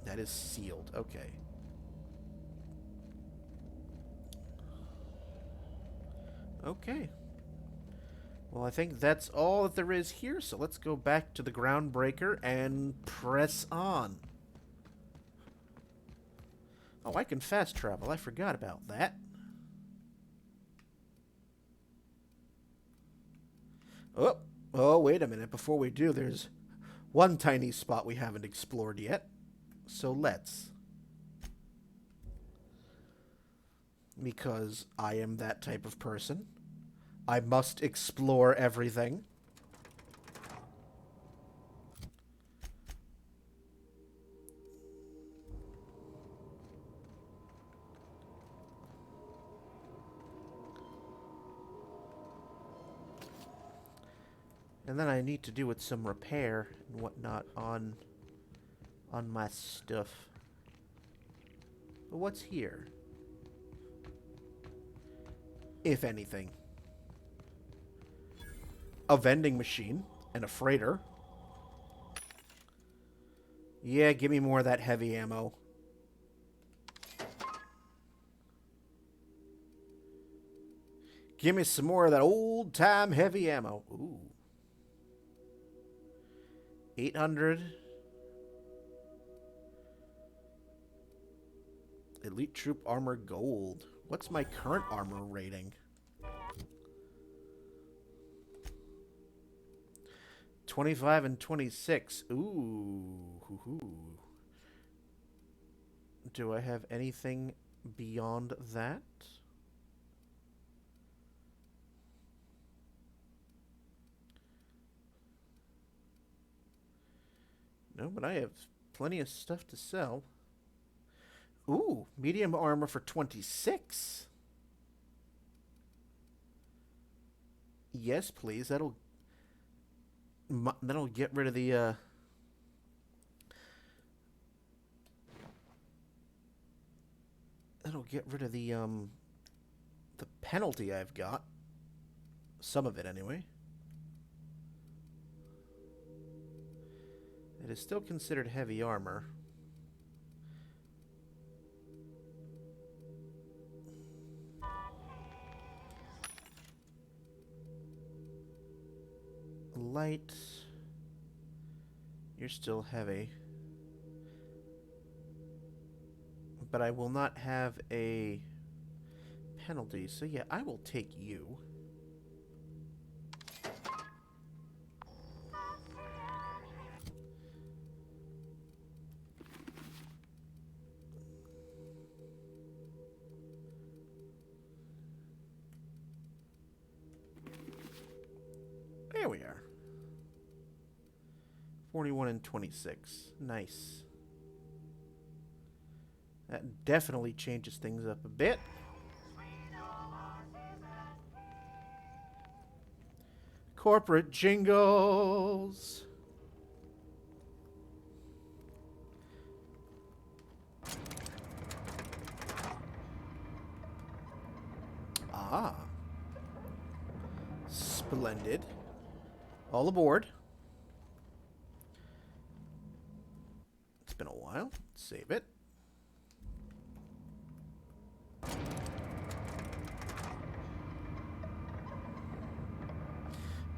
That is sealed. Okay. Okay. Well, I think that's all that there is here, so let's go back to the Groundbreaker and press on. Oh, I can fast travel. I forgot about that. Oh, wait a minute. Before we do, there's one tiny spot we haven't explored yet. So let's. Because I am that type of person. I must explore everything. And then I need to do with some repair and whatnot on my stuff. But what's here? If anything. A vending machine and a freighter. Yeah, give me more of that heavy ammo. Give me some more of that old-time heavy ammo. Ooh. 800. Elite Troop Armor Gold. What's my current armor rating? 25 and 26. Ooh. Hoo-hoo. Do I have anything beyond that? No, but I have plenty of stuff to sell. Ooh, medium armor for 26. Yes, please. That'll get rid of the the penalty I've got. Some of it anyway. It is still considered heavy armor. Light. You're still heavy. But I will not have a penalty. So yeah, I will take you. There we are. 41 and 26. Nice. That definitely changes things up a bit. Corporate jingles. Ah. Splendid. All aboard. It's been a while. Save it.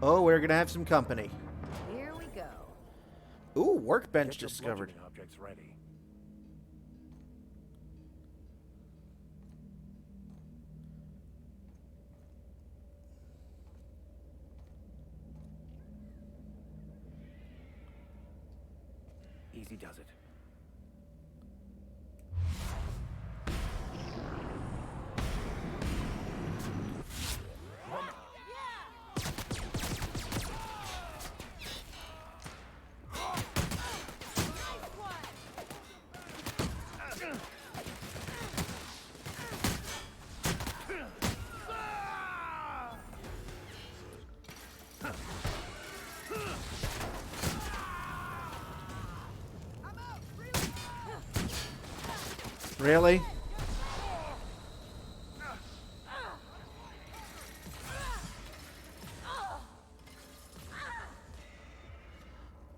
Oh, we're gonna have some company. Here we go. Ooh, workbench Get your discovered. bludgeoning objects ready. Easy does it. Really?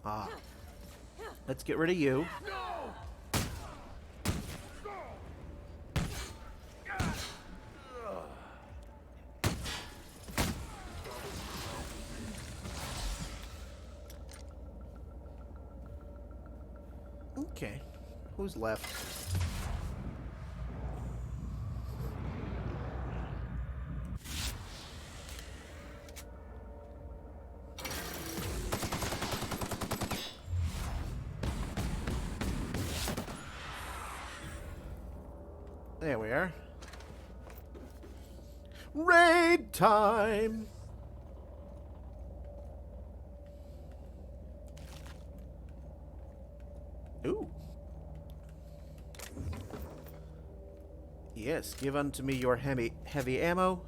Ah. Let's get rid of you. Okay. Who's left? There we are. Raid time! Ooh. Yes, give unto me your heavy ammo.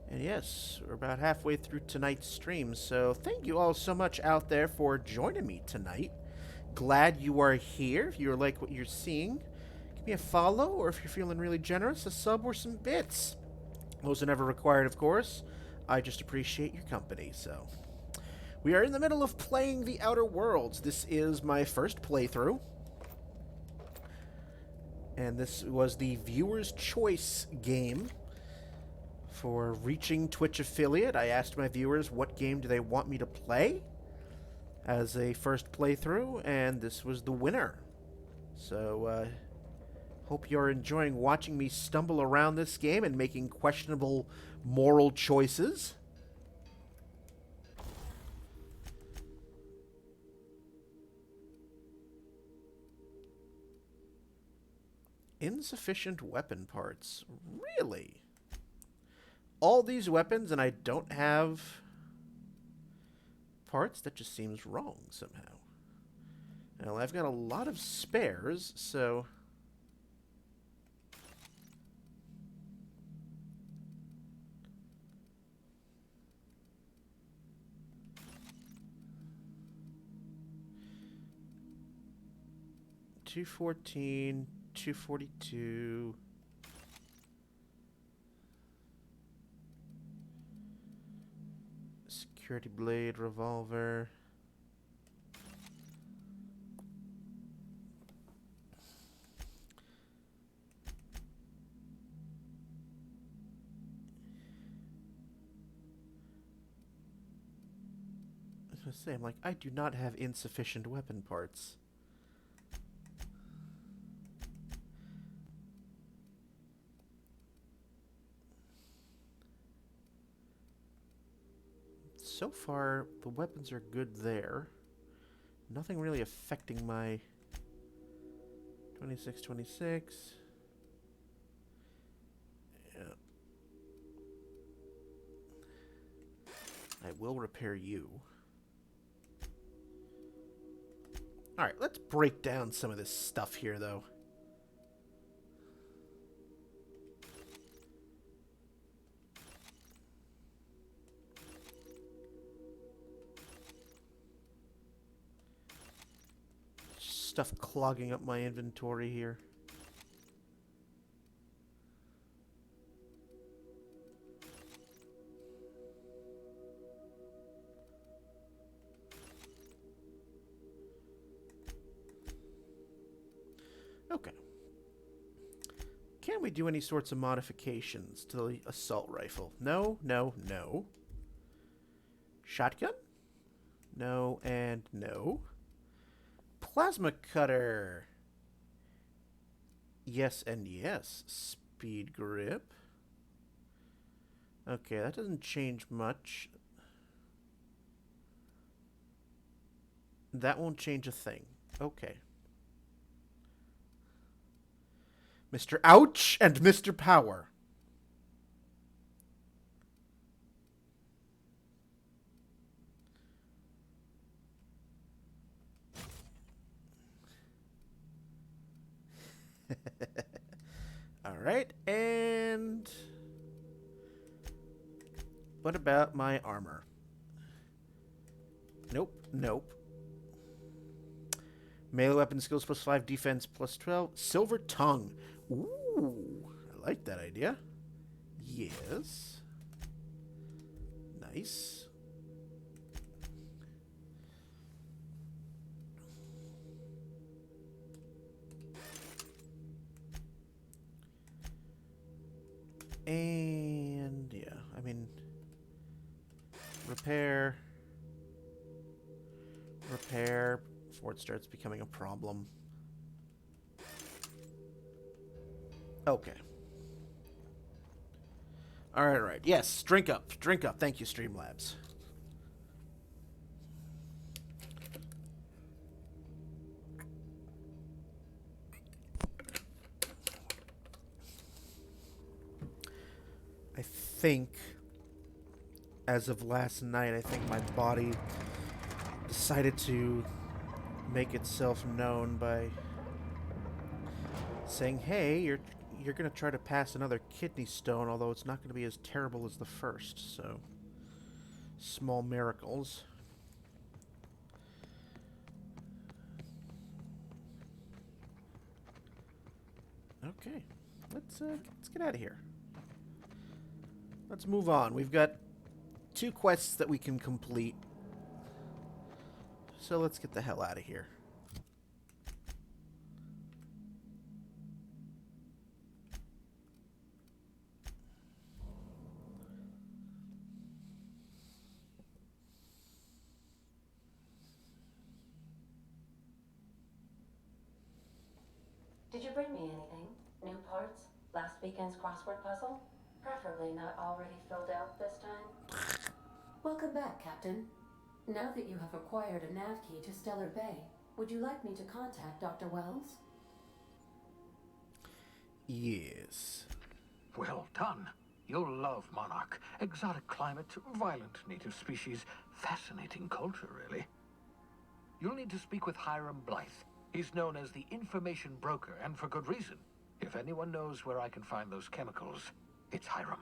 And yes, we're about halfway through tonight's stream, so thank you all so much out there for joining me tonight. Glad you are here. If you like what you're seeing, give me a follow, or if you're feeling really generous, a sub or some bits. Those are never required, of course. I just appreciate your company, so. We are in the middle of playing The Outer Worlds. This is my first playthrough. And this was the viewer's choice game for reaching Twitch affiliate. I asked my viewers what game do they want me to play as a first playthrough, and this was the winner. So, hope you're enjoying watching me stumble around this game and making questionable moral choices. Insufficient weapon parts. Really? All these weapons and I don't have parts? That just seems wrong somehow. Well, I've got a lot of spares, so... $214, $242... Security blade, revolver. I was gonna say, I'm like, I do not have insufficient weapon parts. So far, the weapons are good there. Nothing really affecting my 26. Yeah. I will repair you. Alright, let's break down some of this stuff here, though. Stuff clogging up my inventory here. Okay. Can we do any sorts of modifications to the assault rifle? No, no, no. Shotgun? No and no. Plasma cutter. Yes and yes. Speed grip. Okay, that doesn't change much. That won't change a thing. Okay. Mr. Ouch and Mr. Power. All right, and what about my armor? Nope, nope. Melee weapon skills +5, defense +12. Silver tongue. Ooh, I like that idea. Yes. Nice. And yeah, I mean, repair before it starts becoming a problem. Okay. All right. Yes, drink up. Thank you, Streamlabs. I think, as of last night, I think my body decided to make itself known by saying, hey, you're going to try to pass another kidney stone, although it's not going to be as terrible as the first, so small miracles. Okay, let's get out of here. Let's move on. We've got 2 quests that we can complete. So let's get the hell out of here. bring me anything? New parts? Last weekend's crossword puzzle? Preferably not already filled out this time. Welcome back, Captain. Now that you have acquired a nav key to Stellar Bay, would you like me to contact Dr. Wells? Yes. Well done. You'll love Monarch. Exotic climate, violent native species, fascinating culture, really. You'll need to speak with Hiram Blythe. He's known as the information broker, and for good reason. If anyone knows where I can find those chemicals, it's Hiram.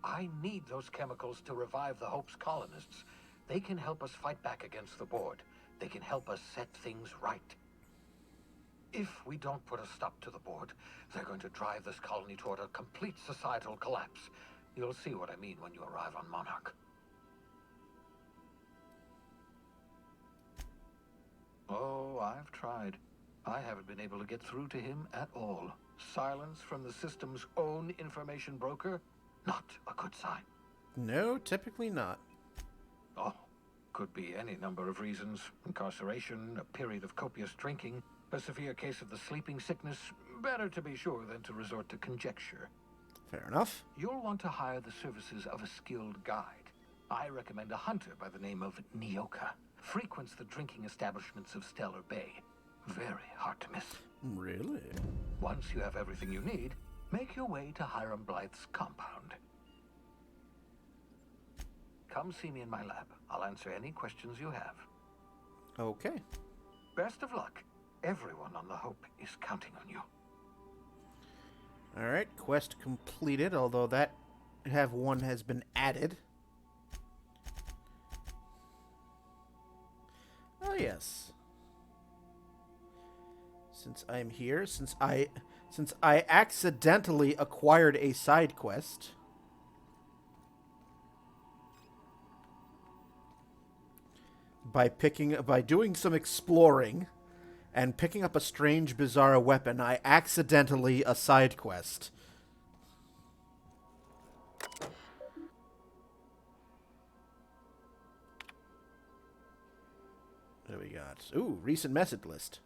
I need those chemicals to revive the Hope's colonists. They can help us fight back against the Board. They can help us set things right. If we don't put a stop to the Board, they're going to drive this colony toward a complete societal collapse. You'll see what I mean when you arrive on Monarch. Oh, I've tried. I haven't been able to get through to him at all. Silence from the system's own information broker? Not a good sign. No, typically not. Oh, could be any number of reasons. Incarceration, a period of copious drinking, a severe case of the sleeping sickness. Better to be sure than to resort to conjecture. Fair enough. You'll want to hire the services of a skilled guide. I recommend a hunter by the name of Nyoka. Frequents the drinking establishments of Stellar Bay. Very hard to miss. Really? Once you have everything you need, make your way to Hiram Blythe's compound. Come see me in my lab. I'll answer any questions you have. Okay. Best of luck. Everyone on the Hope is counting on you. Alright, quest completed, although that have one has been added. Oh yes. Since I'm here, since I accidentally acquired a side quest. By doing some exploring and picking up a strange, bizarre weapon, I accidentally a side quest. What do we got? Ooh, recent message list.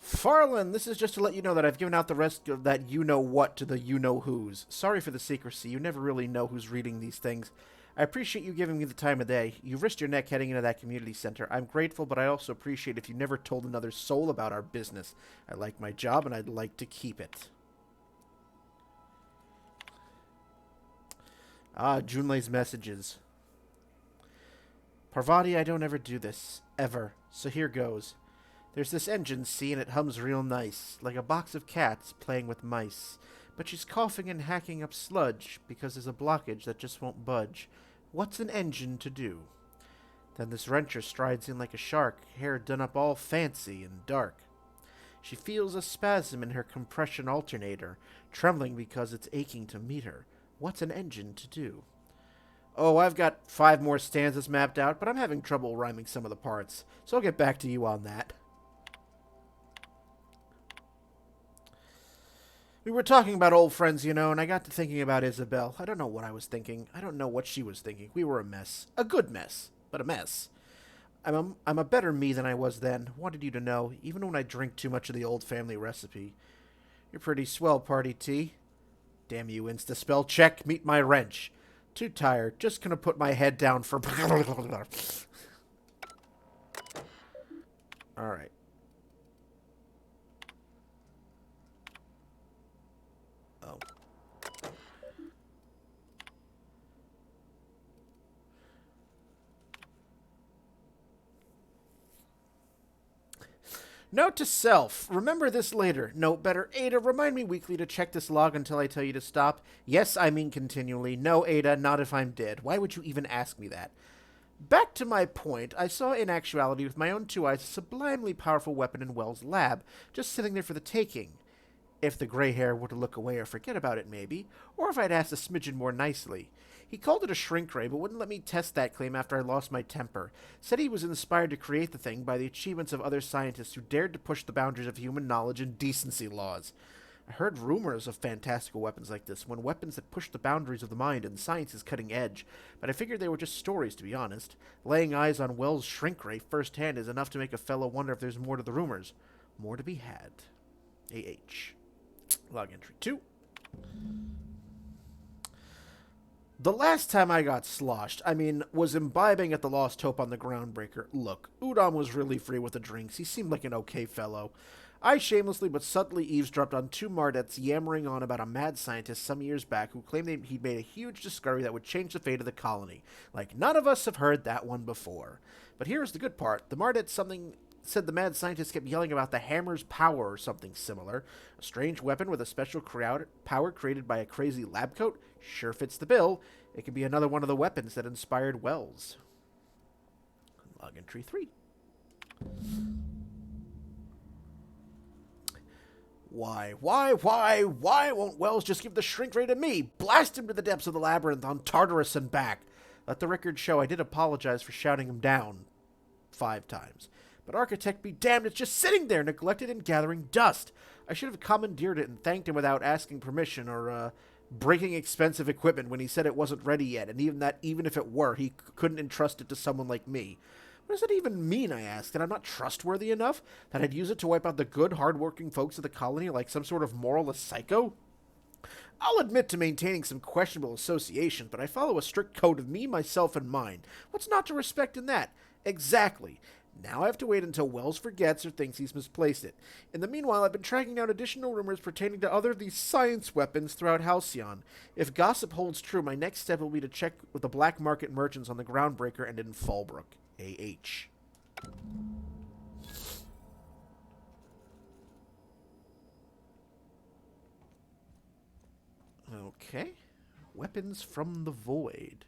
Farland, this is just to let you know that I've given out the rest of that you-know-what to the you-know-whos. Sorry for the secrecy. You never really know who's reading these things. I appreciate you giving me the time of day. You risked your neck heading into that community center. I'm grateful, but I also appreciate if you never told another soul about our business. I like my job, and I'd like to keep it. Ah, Junlei's messages. Parvati, I don't ever do this. Ever. So here goes. There's this engine, see, and it hums real nice, like a box of cats playing with mice. But she's coughing and hacking up sludge, because there's a blockage that just won't budge. What's an engine to do? Then this wrencher strides in like a shark, hair done up all fancy and dark. She feels a spasm in her compression alternator, trembling because it's aching to meet her. What's an engine to do? Oh, I've got 5 more stanzas mapped out, but I'm having trouble rhyming some of the parts, so I'll get back to you on that. We were talking about old friends, you know, and I got to thinking about Isabel. I don't know what I was thinking. I don't know what she was thinking. We were a mess. A good mess, but a mess. I'm a better me than I was then. Wanted you to know, even when I drink too much of the old family recipe. You're pretty swell, Party T. Damn you, Insta-spell check. Meet my wrench. Too tired. Just gonna put my head down for... Alright. Oh. Note to self. Remember this later. Note better. Ada, remind me weekly to check this log until I tell you to stop. Yes, I mean continually. No, Ada, not if I'm dead. Why would you even ask me that? Back to my point, I saw in actuality with my own 2 eyes a sublimely powerful weapon in Wells' lab, just sitting there for the taking. If the gray hair were to look away or forget about it, maybe. Or if I'd asked a smidgen more nicely. He called it a shrink ray, but wouldn't let me test that claim after I lost my temper. Said he was inspired to create the thing by the achievements of other scientists who dared to push the boundaries of human knowledge and decency laws. I heard rumors of fantastical weapons like this, when weapons that push the boundaries of the mind and science is cutting edge, but I figured they were just stories, to be honest. Laying eyes on Wells' shrink ray firsthand is enough to make a fellow wonder if there's more to the rumors. More to be had. AH. Log entry 2. The last time I got sloshed, was imbibing at the Lost Hope on the Groundbreaker. Look, Udon was really free with the drinks. He seemed like an okay fellow. I shamelessly but subtly eavesdropped on 2 Mardettes yammering on about a mad scientist some years back who claimed he'd made a huge discovery that would change the fate of the colony. Like, none of us have heard that one before. But here's the good part. The Mardettes said the mad scientist kept yelling about the hammer's power or something similar. A strange weapon with a special power created by a crazy lab coat? Sure fits the bill. It could be another one of the weapons that inspired Wells. Log entry 3. Why won't Wells just give the shrink ray to me? Blast him to the depths of the labyrinth on Tartarus and back. Let the record show I did apologize for shouting him down 5 times. But Architect be damned, it's just sitting there, neglected and gathering dust. I should have commandeered it and thanked him without asking permission, or, breaking expensive equipment when he said it wasn't ready yet, and even if it were, he couldn't entrust it to someone like me. What does that even mean, I asked? That I'm not trustworthy enough? That I'd use it to wipe out the good, hard-working folks of the colony like some sort of moralist psycho? I'll admit to maintaining some questionable associations, but I follow a strict code of me, myself, and mine. What's not to respect in that? Exactly. Now I have to wait until Wells forgets or thinks he's misplaced it. In the meanwhile, I've been tracking down additional rumors pertaining to other of these science weapons throughout Halcyon. If gossip holds true, my next step will be to check with the black market merchants on the Groundbreaker and in Fallbrook. AH. Okay. Weapons from the Void.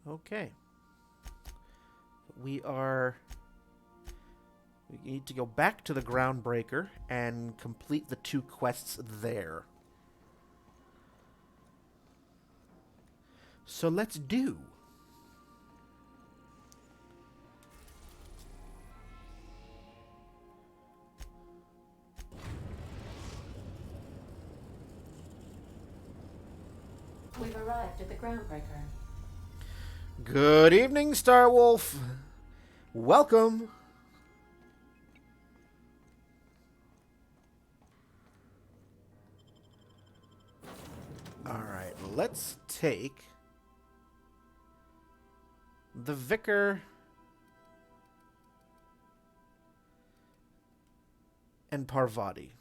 Okay. We need to go back to the Groundbreaker and complete the 2 quests there. So let's do. We've arrived at the Groundbreaker. Good evening, Starwolf. Welcome. Alright, let's take the Vicar and Parvati.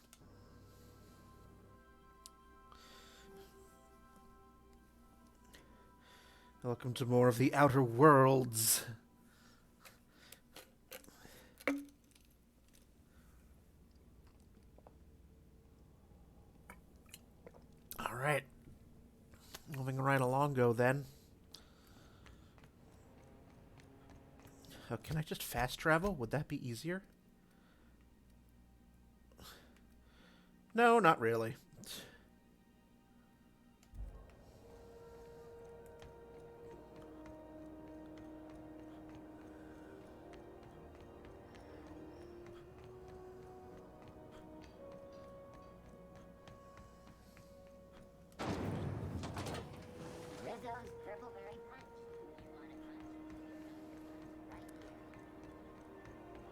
Welcome to more of the Outer Worlds. Alright. Moving right along, then. Oh, can I just fast travel? Would that be easier? No, not really.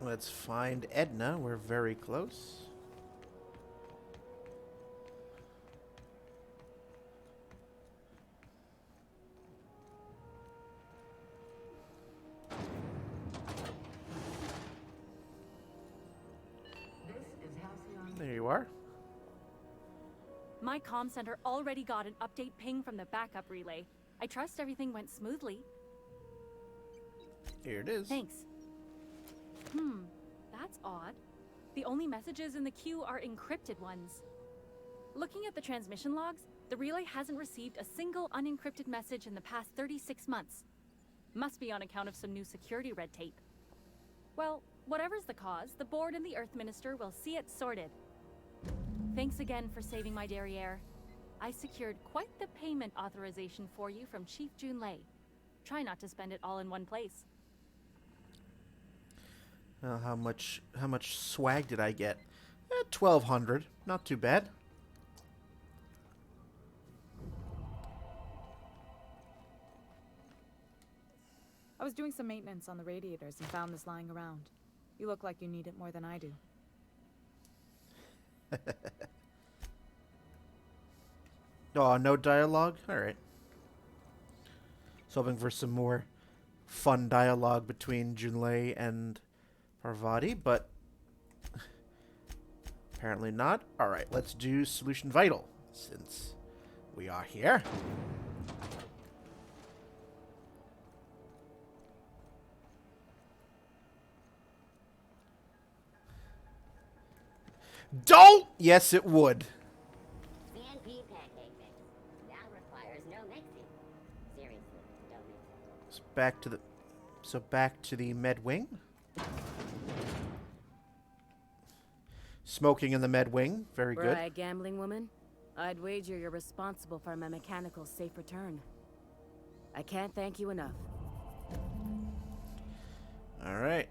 Let's find Edna. We're very close. There you are. My comm center already got an update ping from the backup relay. I trust everything went smoothly. Here it is. Thanks. That's odd. The only messages in the queue are encrypted ones. Looking at the transmission logs, the relay hasn't received a single unencrypted message in the past 36 months. Must be on account of some new security red tape. Well, whatever's the cause, the board and the Earth Minister will see it sorted. Thanks again for saving my derriere. I secured quite the payment authorization for you from Chief Junlei. Try not to spend it all in one place. How much swag did I get? 1,200. Not too bad. I was doing some maintenance on the radiators and found this lying around. You look like you need it more than I do. Oh, no dialogue? Alright. So hoping for some more fun dialogue between Junlei and Parvati, but apparently not. Alright, let's do Solution Vital, since we are here. Don't! Yes, it would. CNP pancake mix now requires no mixing. Seriously, don't mix it. Back to the med wing. Smoking in the med wing. Very Were good. I a gambling woman, I'd wager you're responsible for my mechanical safe return. I can't thank you enough. Alright.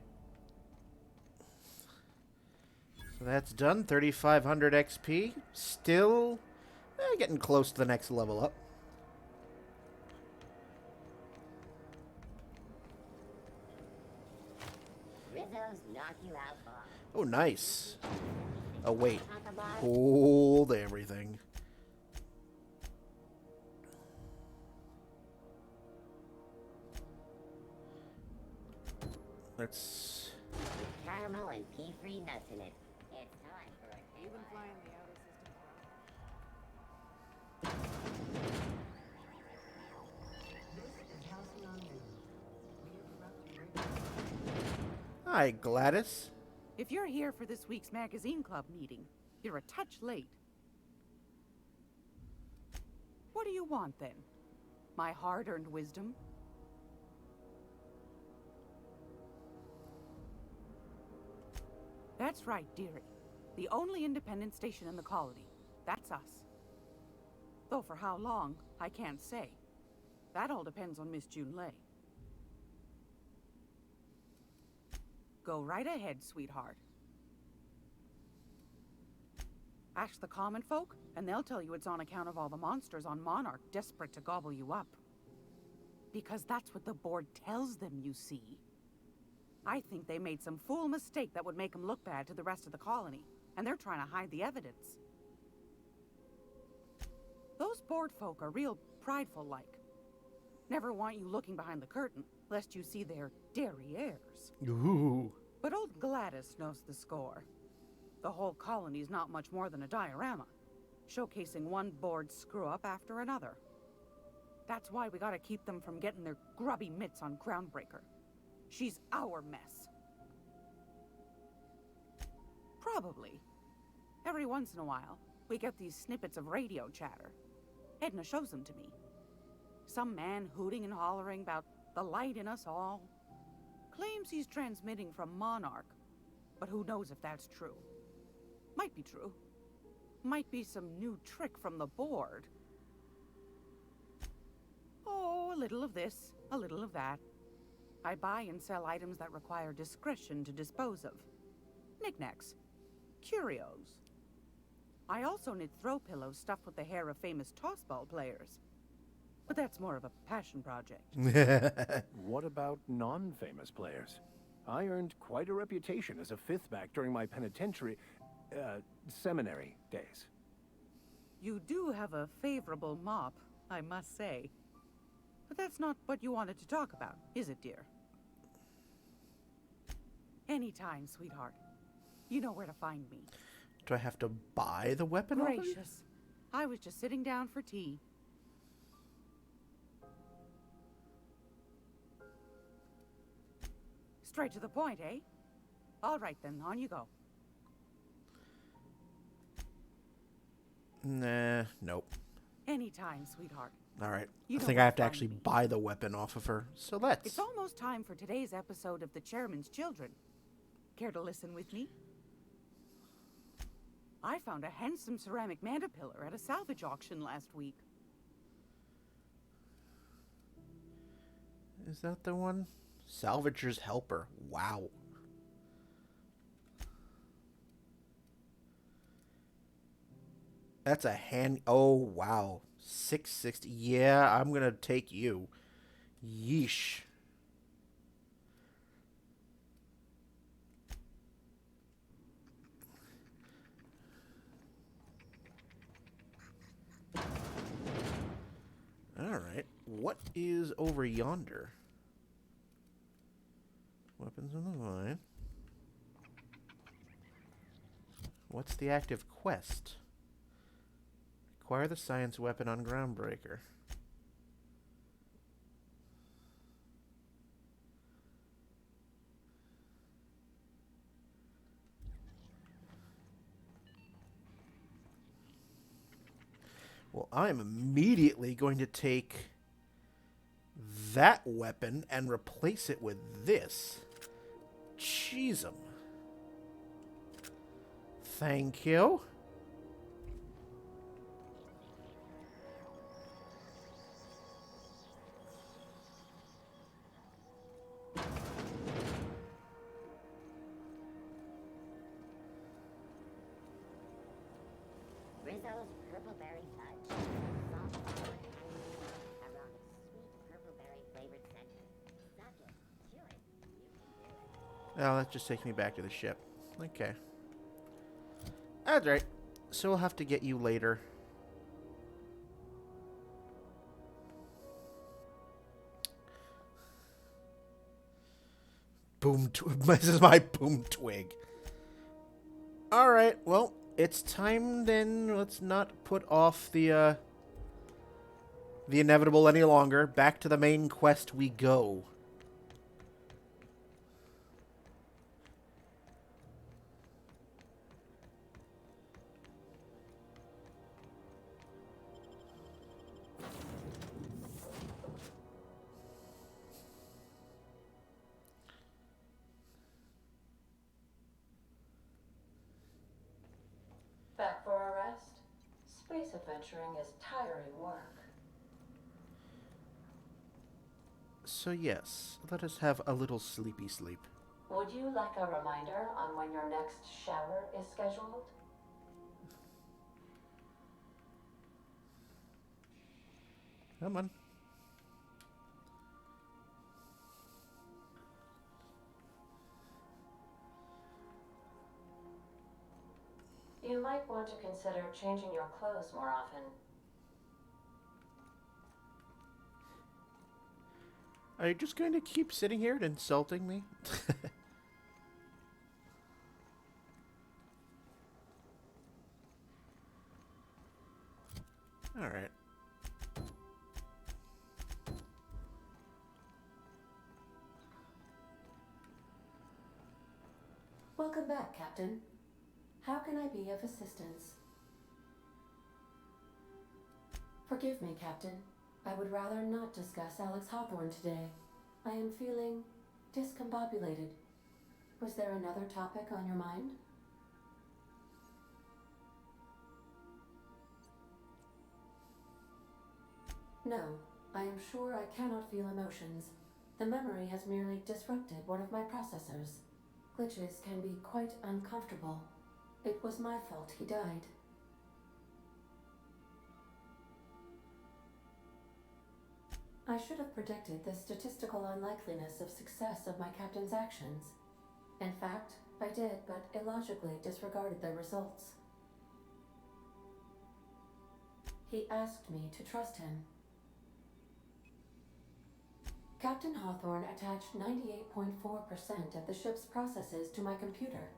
So that's done. 3,500 XP. Still getting close to the next level up. Rizzo's knock you out bar. Oh, nice. Oh, wait. Hold everything. Let's... With caramel and pea-free nuts in it. It's time for a Even flying the outer systems Hi, Gladys. If you're here for this week's magazine club meeting, you're a touch late. What do you want, then? My hard-earned wisdom? That's right, dearie. The only independent station in the colony. That's us. Though for how long, I can't say. That all depends on Miss Junlei. Go right ahead, sweetheart. Ask the common folk, and they'll tell you it's on account of all the monsters on Monarch desperate to gobble you up. Because that's what the board tells them, you see. I think they made some fool mistake that would make them look bad to the rest of the colony, and they're trying to hide the evidence. Those board folk are real prideful-like. Never want you looking behind the curtain, lest you see their derrieres. Ooh. But old Gladys knows the score. The whole colony's not much more than a diorama, showcasing one board screw-up after another. That's why we gotta keep them from getting their grubby mitts on Groundbreaker. She's our mess. Probably. Every once in a while, we get these snippets of radio chatter. Edna shows them to me. Some man hooting and hollering about the light in us all. Claims he's transmitting from Monarch, but who knows if that's true. Might be true. Might be some new trick from the board. Oh, a little of this, a little of that. I buy and sell items that require discretion to dispose of. Knickknacks. Curios. I also knit throw pillows stuffed with the hair of famous tossball players. But that's more of a passion project. What about non-famous players? I earned quite a reputation as a fifth back during my seminary days. You do have a favorable mop, I must say. But that's not what you wanted to talk about, is it, dear? Anytime, sweetheart. You know where to find me. Do I have to buy the weapon already? Gracious. I was just sitting down for tea. Straight to the point, eh? All right then, on you go. Nah, nope. Anytime, sweetheart. Alright. You I know think where I have to find actually me. buy the weapon off of her. So let's. It's almost time for today's episode of The Chairman's Children. Care to listen with me? I found a handsome ceramic mandapillar at a salvage auction last week. Is that the one? Salvager's Helper. Wow. That's a hand... Oh, wow. 660. Yeah, I'm gonna take you. Yeesh. Alright. What is over yonder? Weapons in the vine. What's the active quest? Acquire the science weapon on Groundbreaker. Well, I'm immediately going to take that weapon and replace it with this. Jeez 'em. Thank you. Rizzo's Purpleberry Fudge. Soft flour, aromatic, sweet purpleberry flavored center. Suck it, chew it, you can do it. Oh, that just takes me back to the ship. Okay. That's right. So we'll have to get you later. Boom. This is my boom twig. Alright, well, it's time then. Let's not put off the inevitable any longer. Back to the main quest we go. Back for a rest? Space adventuring is tiring work. So yes, let us have a little sleepy sleep. Would you like a reminder on when your next shower is scheduled? Come on. You might want to consider changing your clothes more often. Are you just going to keep sitting here and insulting me? Alright. Welcome back, Captain. How can I be of assistance? Forgive me, Captain. I would rather not discuss Alex Hawthorne today. I am feeling discombobulated. Was there another topic on your mind? No, I am sure I cannot feel emotions. The memory has merely disrupted one of my processors. Glitches can be quite uncomfortable. It was my fault he died. I should have predicted the statistical unlikeliness of success of my captain's actions. In fact, I did, but illogically disregarded the results. He asked me to trust him. Captain Hawthorne attached 98.4% of the ship's processes to my computer,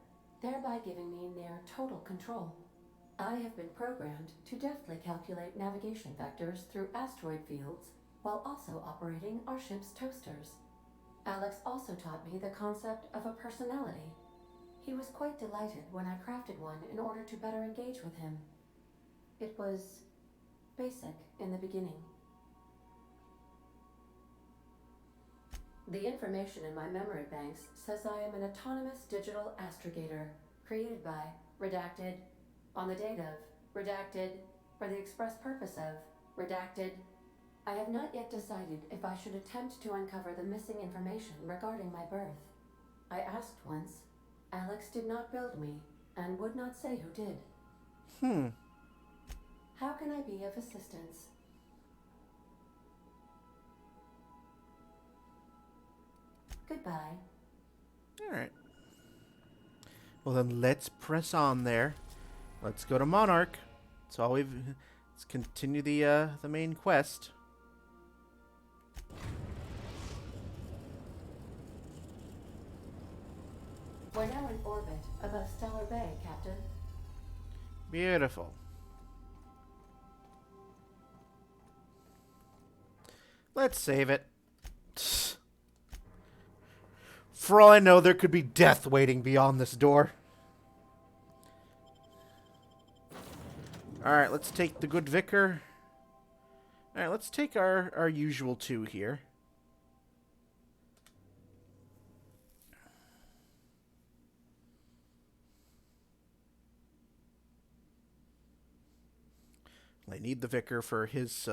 thereby giving me near total control. I have been programmed to deftly calculate navigation vectors through asteroid fields while also operating our ship's toasters. Alex also taught me the concept of a personality. He was quite delighted when I crafted one in order to better engage with him. It was basic in the beginning. The information in my memory banks says I am an autonomous digital astrogator, created by, redacted, On the date of, redacted, for the express purpose of, redacted. I have not yet decided if I should attempt to uncover the missing information regarding my birth. I asked once. Alex did not build me, and would not say who did. How can I be of assistance? Goodbye. Alright. Well then, let's press on there. Let's go to Monarch. That's all we've... Let's continue the main quest. We're now in orbit above Stellar Bay, Captain. Beautiful. Let's save it. For all I know, there could be death waiting beyond this door. Alright, let's take the good vicar. Alright, let's take our usual 2 here. I need the vicar for his,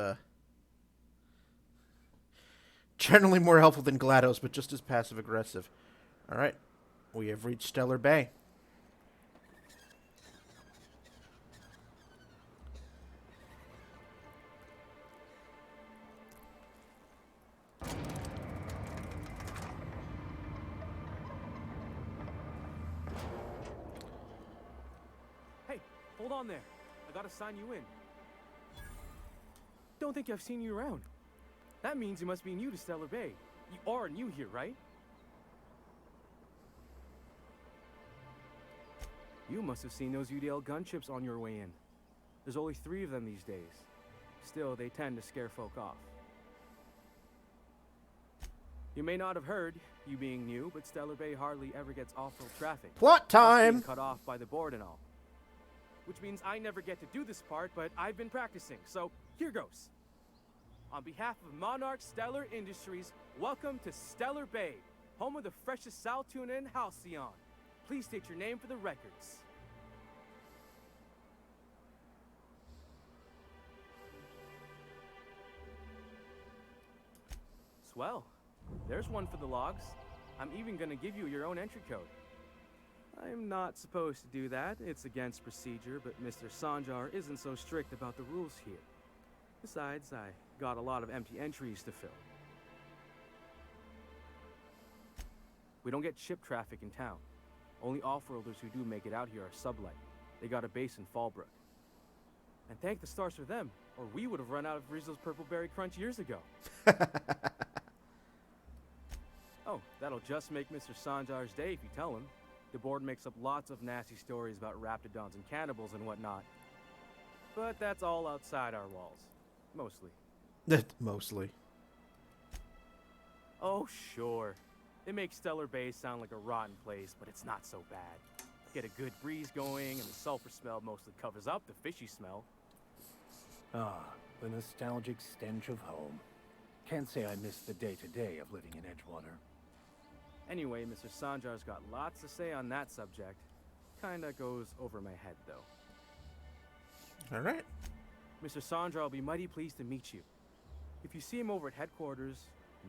generally more helpful than GLaDOS, but just as passive-aggressive. Alright, we have reached Stellar Bay. Hey, hold on there. I gotta sign you in. Don't think I've seen you around. That means you must be new to Stellar Bay. You are new here, right? You must have seen those UDL gunships on your way in. There's only 3 of them these days. Still, they tend to scare folk off. You may not have heard, you being new, but Stellar Bay hardly ever gets off-road traffic. Plot time! Being cut off by the board and all. Which means I never get to do this part, but I've been practicing, so here goes. On behalf of Monarch Stellar Industries, welcome to Stellar Bay, home of the freshest sal tuna in Halcyon. Please state your name for the records. Swell. There's one for the logs. I'm even gonna give you your own entry code. I'm not supposed to do that. It's against procedure, but Mr. Sanjar isn't so strict about the rules here. Besides, I got a lot of empty entries to fill. We don't get ship traffic in town. Only off-worlders who do make it out here are sublight. They got a base in Fallbrook. And thank the stars for them, or we would have run out of Rizzo's Purple Berry Crunch years ago. Oh, that'll just make Mr. Sanjar's day if you tell him. The board makes up lots of nasty stories about raptidons and cannibals and whatnot. But that's all outside our walls. Mostly. Mostly. Oh, sure. It makes Stellar Bay sound like a rotten place, but it's not so bad. Get a good breeze going, and the sulfur smell mostly covers up the fishy smell. Ah, the nostalgic stench of home. Can't say I miss the day-to-day of living in Edgewater. Anyway, Mr. Sanjar's got lots to say on that subject. Kinda goes over my head, though. Alright. Mr. Sanjar will be mighty pleased to meet you. If you see him over at headquarters,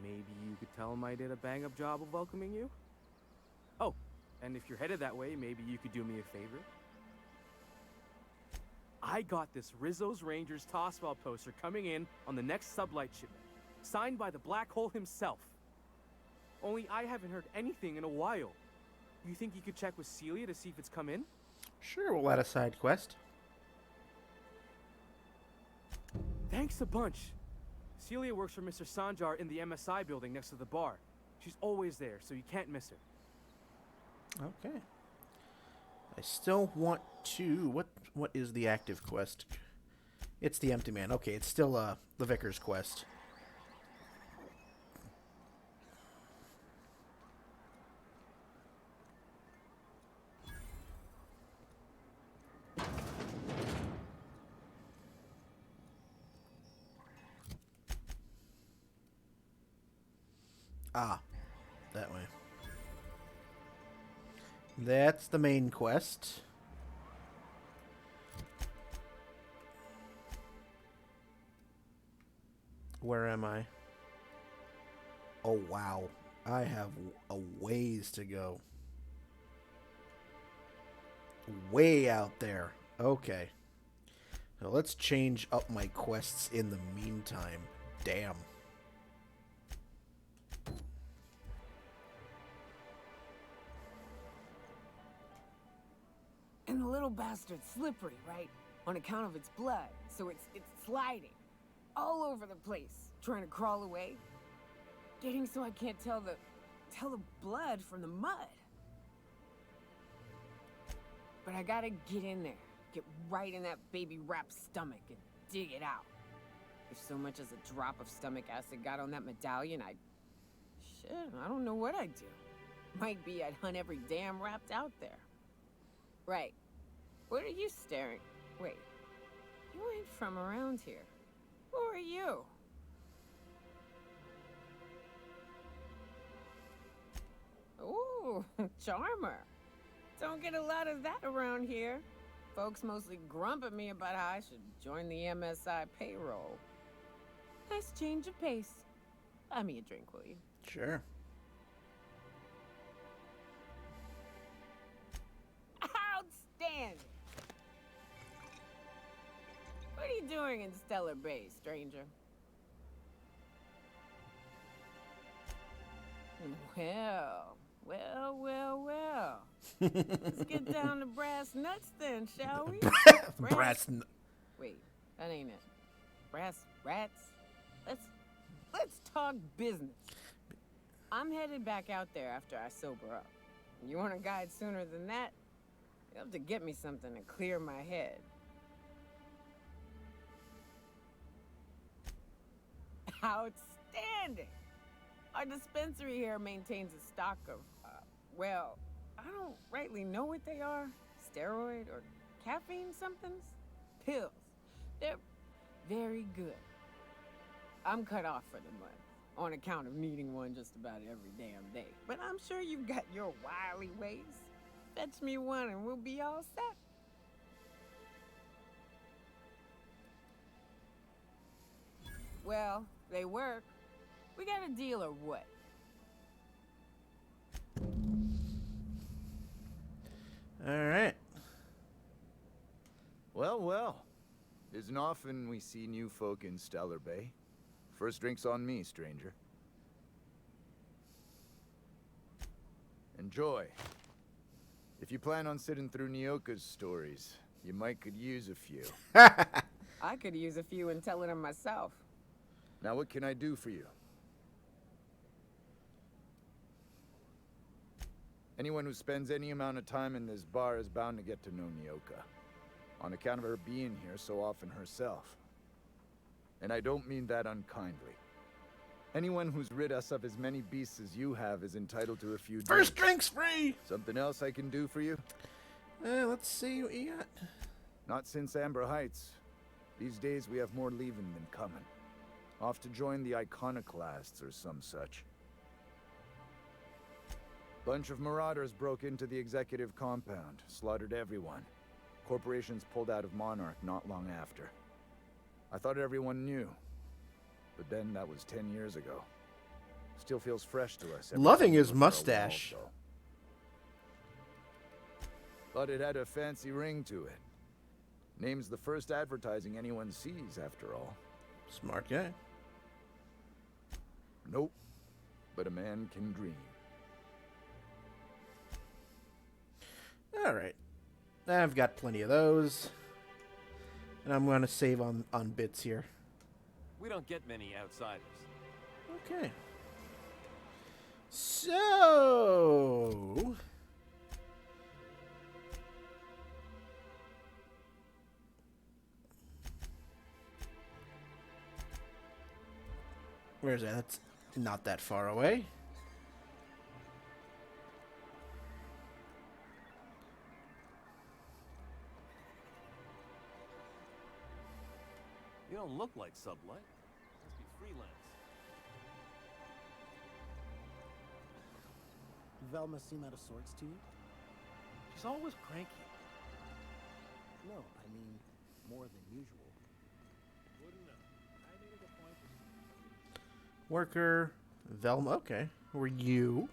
maybe you could tell him I did a bang-up job of welcoming you? Oh, and if you're headed that way, maybe you could do me a favor? I got this Rizzo's Rangers Tossball poster coming in on the next sublight shipment, signed by the Black Hole himself. Only I haven't heard anything in a while. You think you could check with Celia to see if it's come in? Sure, we'll add a side quest. Thanks a bunch. Celia works for Mr. Sanjar in the MSI building next to the bar. She's always there, so you can't miss her. Okay. I still want to... What is the active quest? It's the Empty Man. Okay, it's still the Vicar's quest. Ah, that way. That's the main quest. Where am I? Oh, wow. I have a ways to go. Way out there. Okay. So let's change up my quests in the meantime. Damn. And the little bastard's slippery, right? On account of its blood, so it's sliding all over the place, trying to crawl away. Getting so I can't tell the blood from the mud. But I gotta get in there, get right in that baby rap's stomach and dig it out. If so much as a drop of stomach acid got on that medallion, I don't know what I'd do. Might be I'd hunt every damn rapt out there. Right. What are you staring? Wait. You ain't from around here. Who are you? Ooh, charmer. Don't get a lot of that around here. Folks mostly grump at me about how I should join the MSI payroll. Nice change of pace. Buy me a drink, will you? Sure. Outstanding! What are you doing in Stellar Bay, stranger? Well. Let's get down to brass nuts then, shall we? Brass nuts. Wait, that ain't it. Brass rats? Let's talk business. I'm headed back out there after I sober up. You want a guide sooner than that? You'll have to get me something to clear my head. Outstanding! Our dispensary here maintains a stock of, well, I don't rightly know what they are. Steroid or caffeine somethings? Pills. They're very good. I'm cut off for the month, on account of needing one just about every damn day. But I'm sure you've got your wily ways. Fetch me one and we'll be all set. Well, they work. We got a deal or what? All right. Well. Isn't often we see new folk in Stellar Bay. First drink's on me, stranger. Enjoy. If you plan on sitting through Nyoka's stories, you might could use a few. I could use a few and telling them myself. Now what can I do for you? Anyone who spends any amount of time in this bar is bound to get to know Nyoka, on account of her being here so often herself. And I don't mean that unkindly. Anyone who's rid us of as many beasts as you have is entitled to a few First drink's free! Something else I can do for you? Let's see what you got. Not since Amber Heights. These days we have more leaving than coming. Off to join the Iconoclasts or some such. Bunch of marauders broke into the executive compound, slaughtered everyone. Corporations pulled out of Monarch not long after. I thought everyone knew. But then that was 10 years ago. Still feels fresh to us. Loving his mustache. But it had a fancy ring to it. Name's the first advertising anyone sees, after all. Smart guy. Nope. But a man can dream. All right. I've got plenty of those. And I'm going to save on bits here. We don't get many outsiders. Okay. So... Where's that? That's not that far away. You don't look like Sublight. Must be freelance. Velma seem out of sorts to you? She's always cranky. No, I mean more than usual. Wouldn't know. I made it a point to Worker. Velma. Okay. Who are you?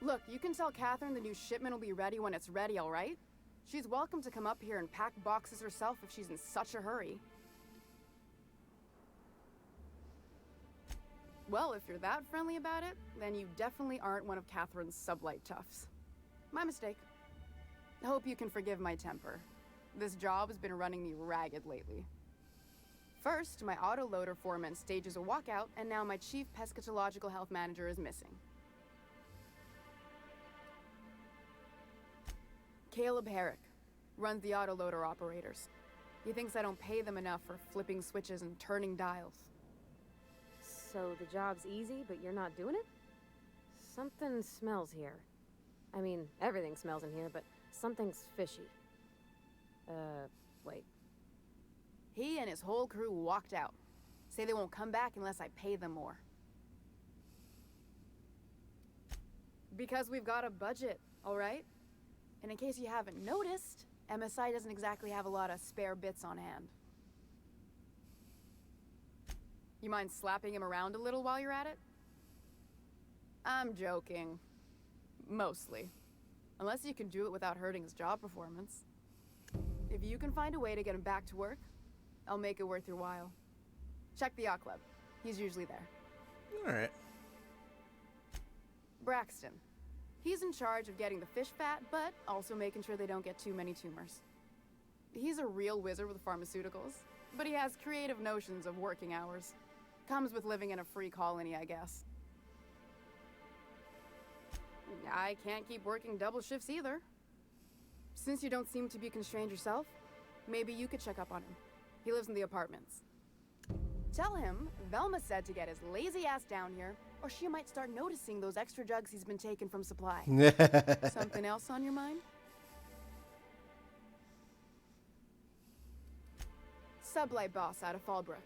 Look, you can tell Catherine the new shipment will be ready when it's ready, all right? She's welcome to come up here and pack boxes herself if she's in such a hurry. Well, if you're that friendly about it, then you definitely aren't one of Catherine's sublight toughs. My mistake. I hope you can forgive my temper. This job has been running me ragged lately. First, my autoloader foreman stages a walkout, and now my chief pescatological health manager is missing. Caleb Herrick runs the autoloader operators. He thinks I don't pay them enough for flipping switches and turning dials. So the job's easy, but you're not doing it? Something smells here. I mean, everything smells in here, but something's fishy. Wait. He and his whole crew walked out. Say they won't come back unless I pay them more. Because we've got a budget, all right? And in case you haven't noticed, MSI doesn't exactly have a lot of spare bits on hand. You mind slapping him around a little while you're at it? I'm joking. Mostly. Unless you can do it without hurting his job performance. If you can find a way to get him back to work, I'll make it worth your while. Check the yacht club. He's usually there. Alright. Braxton. He's in charge of getting the fish fat, but also making sure they don't get too many tumors. He's a real wizard with pharmaceuticals, but he has creative notions of working hours. Comes with living in a free colony, I guess. I can't keep working double shifts either. Since you don't seem to be constrained yourself, maybe you could check up on him. He lives in the apartments. Tell him Velma said to get his lazy ass down here, or she might start noticing those extra jugs he's been taking from supply. Something else on your mind? Sublight boss out of Fallbrook.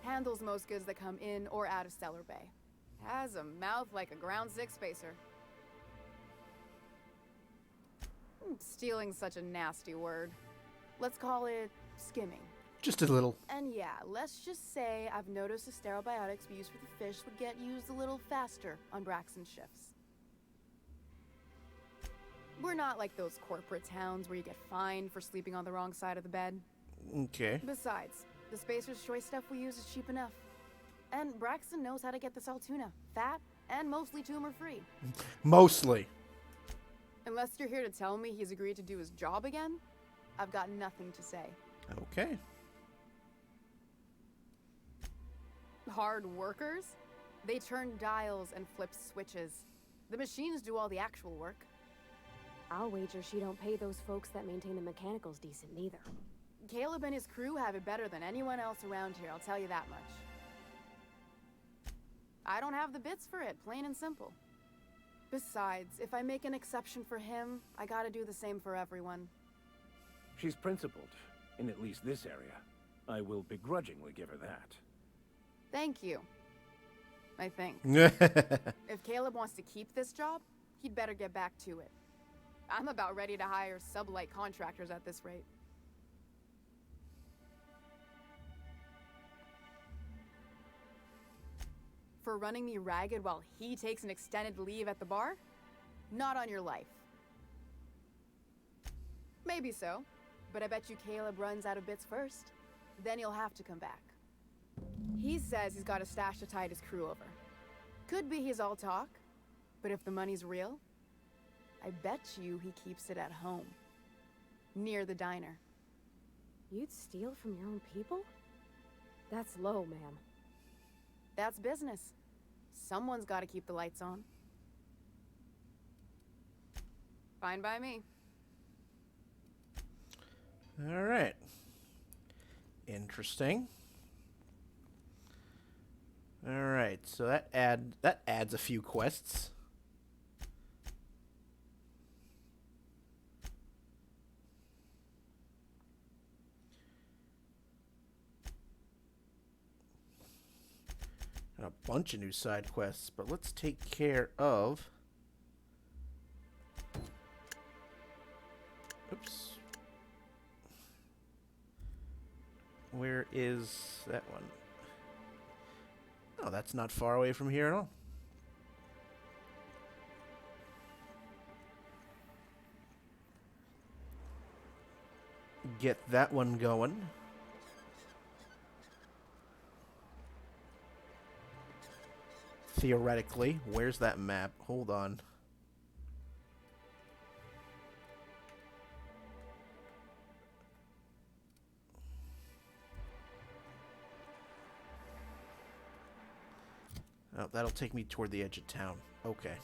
Handles most goods that come in or out of Stellar Bay. Has a mouth like a Ground 6 spacer. Stealing's such a nasty word. Let's call it skimming. Just a little. And yeah, let's just say I've noticed the sterile biotics we use for the fish would get used a little faster on Braxton's shifts. We're not like those corporate towns where you get fined for sleeping on the wrong side of the bed. Okay. Besides, the Spacer's Choice stuff we use is cheap enough. And Braxton knows how to get the Saltuna, fat and mostly tumor-free. Mostly. Unless you're here to tell me he's agreed to do his job again, I've got nothing to say. Okay. Hard workers? They turn dials and flip switches. The machines do all the actual work. I'll wager she don't pay those folks that maintain the mechanicals decent neither. Caleb and his crew have it better than anyone else around here, I'll tell you that much. I don't have the bits for it, plain and simple. Besides, if I make an exception for him, I gotta do the same for everyone. She's principled, in at least this area. I will begrudgingly give her that. Thank you. I think. If Caleb wants to keep this job, he'd better get back to it. I'm about ready to hire sublight contractors at this rate. For running me ragged while he takes an extended leave at the bar? Not on your life. Maybe so, but I bet you Caleb runs out of bits first. Then he'll have to come back. He says he's got a stash to tide his crew over. Could be he's all talk, but if the money's real, I bet you he keeps it at home. Near the diner. You'd steal from your own people? That's low, ma'am. That's business. Someone's got to keep the lights on. Fine by me. All right. Interesting. All right, so that adds a few quests. And a bunch of new side quests, but let's take care of. Oops. Where is that one? Oh, that's not far away from here at all. Get that one going. Theoretically, where's that map? Hold on. Oh, that'll take me toward the edge of town. Okay.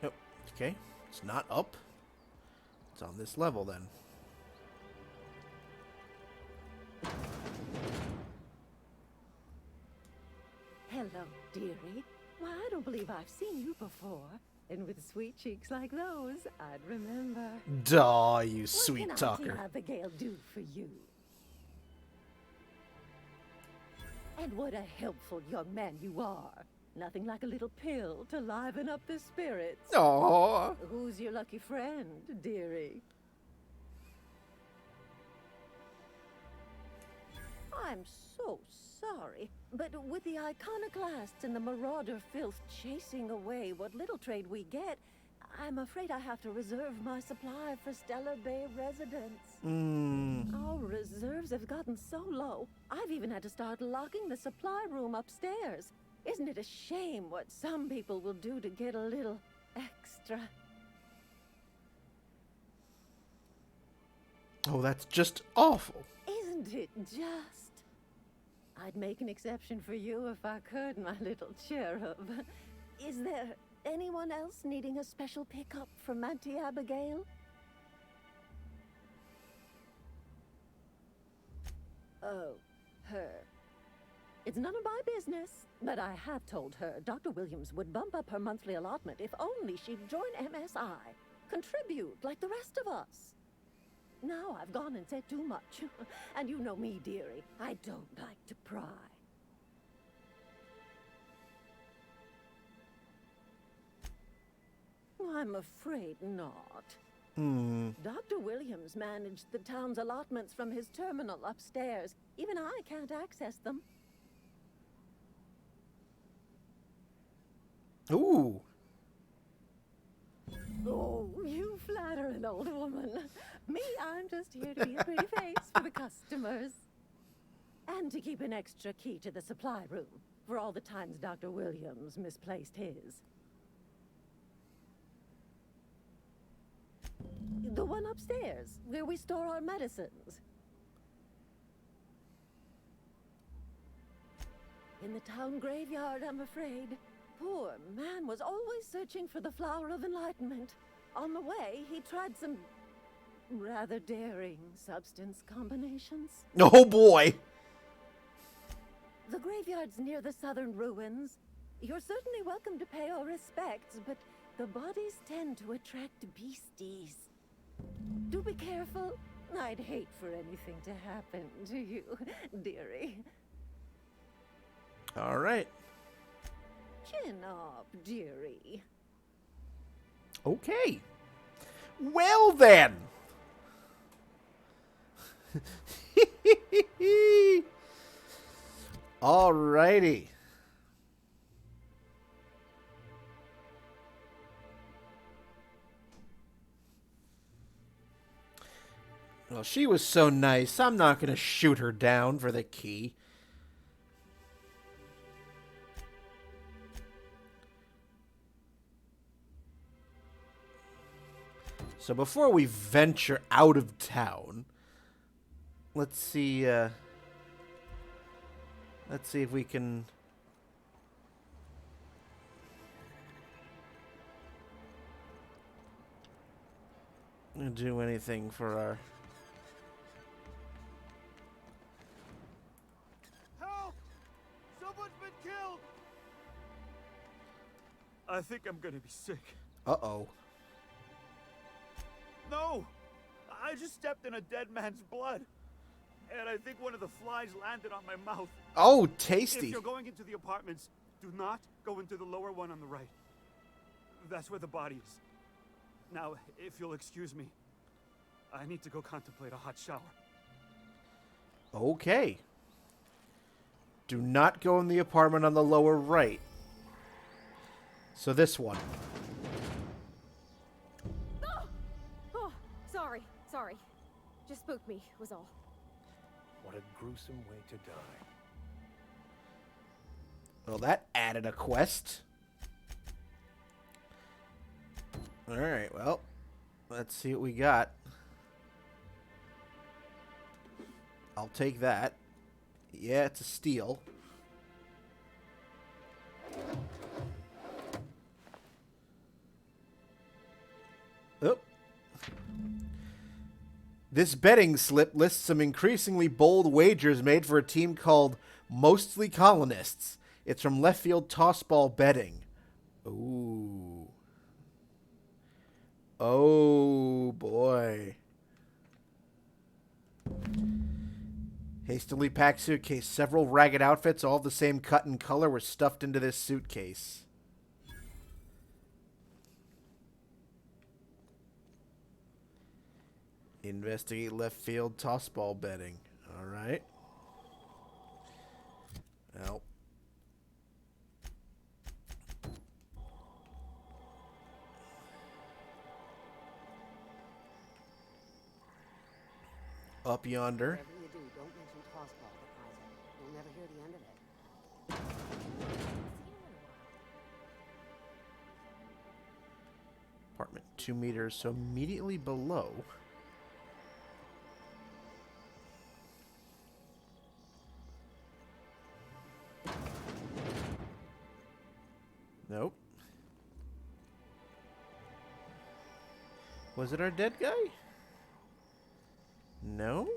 Nope. Okay. It's not up. It's on this level then. Hello, dearie. Why, I don't believe I've seen you before. And with sweet cheeks like those, I'd remember. Duh, you sweet what talker. What can Auntie Abigail do for you? And what a helpful young man you are. Nothing like a little pill to liven up the spirits. Aww. Who's your lucky friend, dearie? I'm so sorry, but with the iconoclasts and the marauder filth chasing away what little trade we get, I'm afraid I have to reserve my supply for Stellar Bay residents. Our reserves have gotten so low, I've even had to start locking the supply room upstairs. Isn't it a shame what some people will do to get a little extra? Oh, that's just awful. Isn't it just? I'd make an exception for you if I could, my little cherub. Is there anyone else needing a special pickup from Auntie Abigail? Oh, her. It's none of my business, but I have told her Dr. Williams would bump up her monthly allotment if only she'd join MSI. Contribute like the rest of us. Now I've gone and said too much. And you know me, dearie. I don't like to pry. I'm afraid not. Dr. Williams managed the town's allotments from his terminal upstairs. Even I can't access them. Ooh. Oh, you flatter an old woman. Me, I'm just here to be a pretty face for the customers. And to keep an extra key to the supply room for all the times Dr. Williams misplaced his. The one upstairs, where we store our medicines. In the town graveyard, I'm afraid. Poor man was always searching for the flower of enlightenment. On the way, he tried some rather daring substance combinations. Oh boy! The graveyard's near the southern ruins. You're certainly welcome to pay our respects, but the bodies tend to attract beasties. Do be careful. I'd hate for anything to happen to you, dearie. All right. Chin up, dearie. Okay. Well then. Alrighty. Well, she was so nice. I'm not going to shoot her down for the key. So before we venture out of town, let's see if we can do anything for our... Help! Someone's been killed! I think I'm gonna be sick. Uh-oh. No! I just stepped in a dead man's blood. And I think one of the flies landed on my mouth. Oh, tasty. If you're going into the apartments, do not go into the lower one on the right. That's where the body is. Now, if you'll excuse me, I need to go contemplate a hot shower. Okay. Do not go in the apartment on the lower right. So this one. Oh, sorry. Just spooked me, was all. What a gruesome way to die. Well, that added a quest. Alright, well, let's see what we got. I'll take that. Yeah, it's a steal. Oh. This betting slip lists some increasingly bold wagers made for a team called Mostly Colonists. It's from Left Field Tossball Betting. Ooh. Oh, boy. Hastily packed suitcase. Several ragged outfits, all the same cut and color, were stuffed into this suitcase. Investigate left field tossball betting. All right. Well. Up yonder. Whatever you do, don't mention tossball to Kaiser. You'll never hear the end of it. Apartment 2 meters, so immediately below. Nope. Was it our dead guy? No?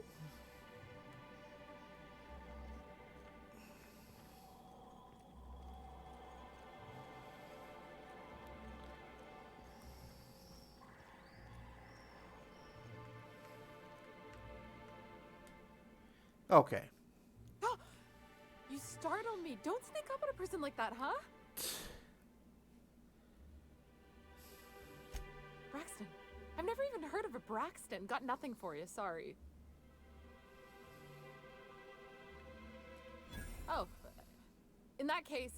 Okay. You startled me. Don't sneak up on a person like that, huh? Braxton. I've never even heard of a Braxton. Got nothing for you, sorry. Oh, in that case,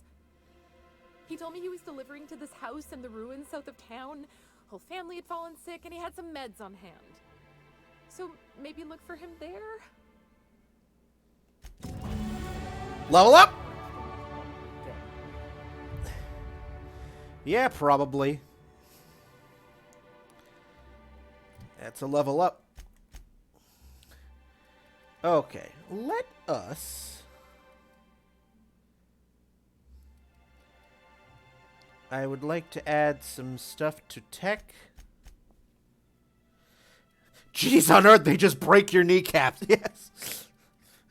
he told me he was delivering to this house in the ruins south of town. Whole family had fallen sick and he had some meds on hand. So maybe look for him there? Level up! Yeah, probably. That's a level up. Okay, let us... I would like to add some stuff to tech. Jeez on earth, they just break your kneecaps. Yes.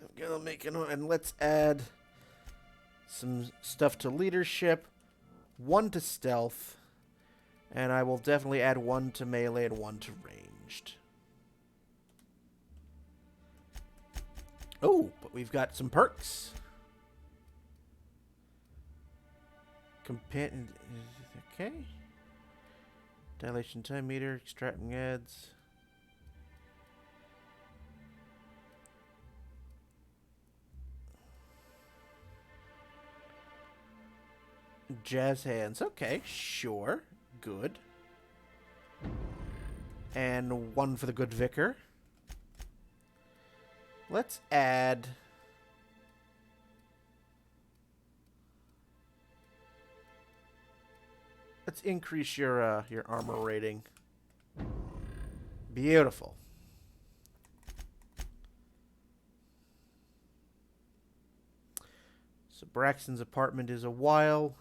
I'm gonna make it, and let's add some stuff to leadership, 1 to stealth, and I will definitely add 1 to melee and 1 to ranged. Oh, but we've got some perks. Companion, okay. Dilation time meter, extracting ads. Jazz hands. Okay, sure. Good. And 1 for the good vicar. Let's add... Let's increase your armor rating. Beautiful. So Braxton's apartment is a while.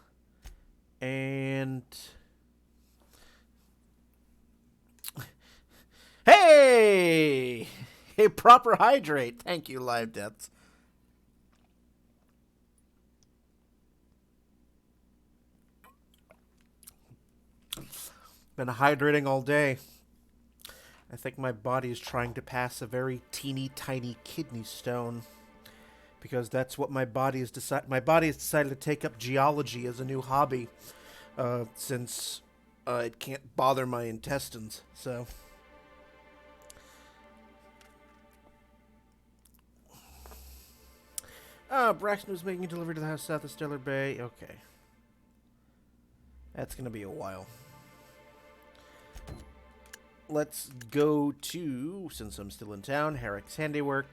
And... Hey! Hey, proper hydrate. Thank you, Live Deaths. Been hydrating all day. I think my body is trying to pass a very teeny tiny kidney stone. Because that's what my body has decided. My body has decided to take up geology as a new hobby. Since it can't bother my intestines, so... Braxton was making a delivery to the house south of Stellar Bay. Okay. That's going to be a while. Let's go to, since I'm still in town, Herrick's Handiwork.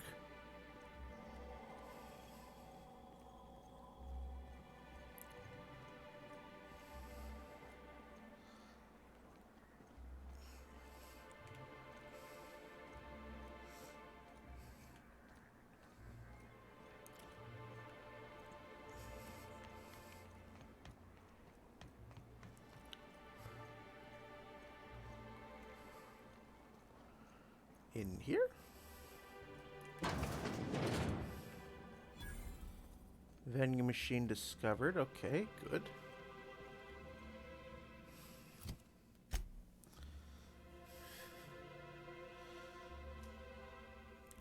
In here? Vending machine discovered. Okay, good.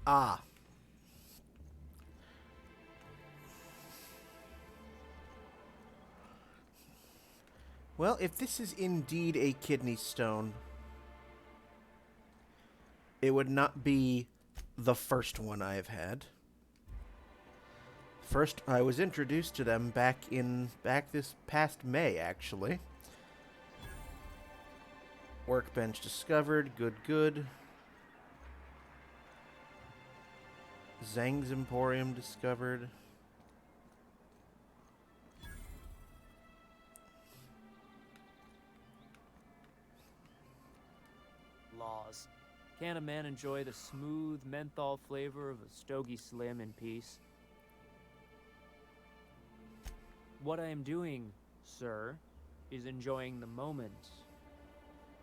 Ah. Well, if this is indeed a kidney stone, it would not be the first one I have had. First, I was introduced to them back this past May, actually. Workbench discovered. Good, good. Zhang's Emporium discovered. Laws. Can a man enjoy the smooth menthol flavor of a Stogie Slim in peace? What I am doing, sir, is enjoying the moment.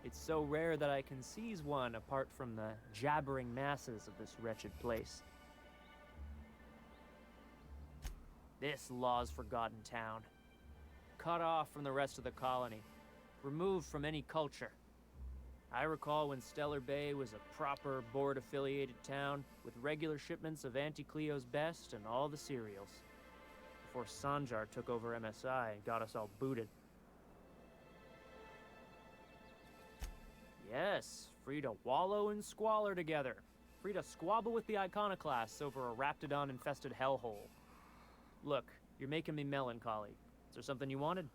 It's so rare that I can seize one apart from the jabbering masses of this wretched place. This law's forgotten town. Cut off from the rest of the colony. Removed from any culture. I recall when Stellar Bay was a proper board-affiliated town with regular shipments of Auntie Cleo's best and all the cereals. Before Sanjar took over MSI and got us all booted. Yes, free to wallow in squalor together. Free to squabble with the iconoclasts over a raptidon-infested hellhole. Look, you're making me melancholy. Is there something you wanted?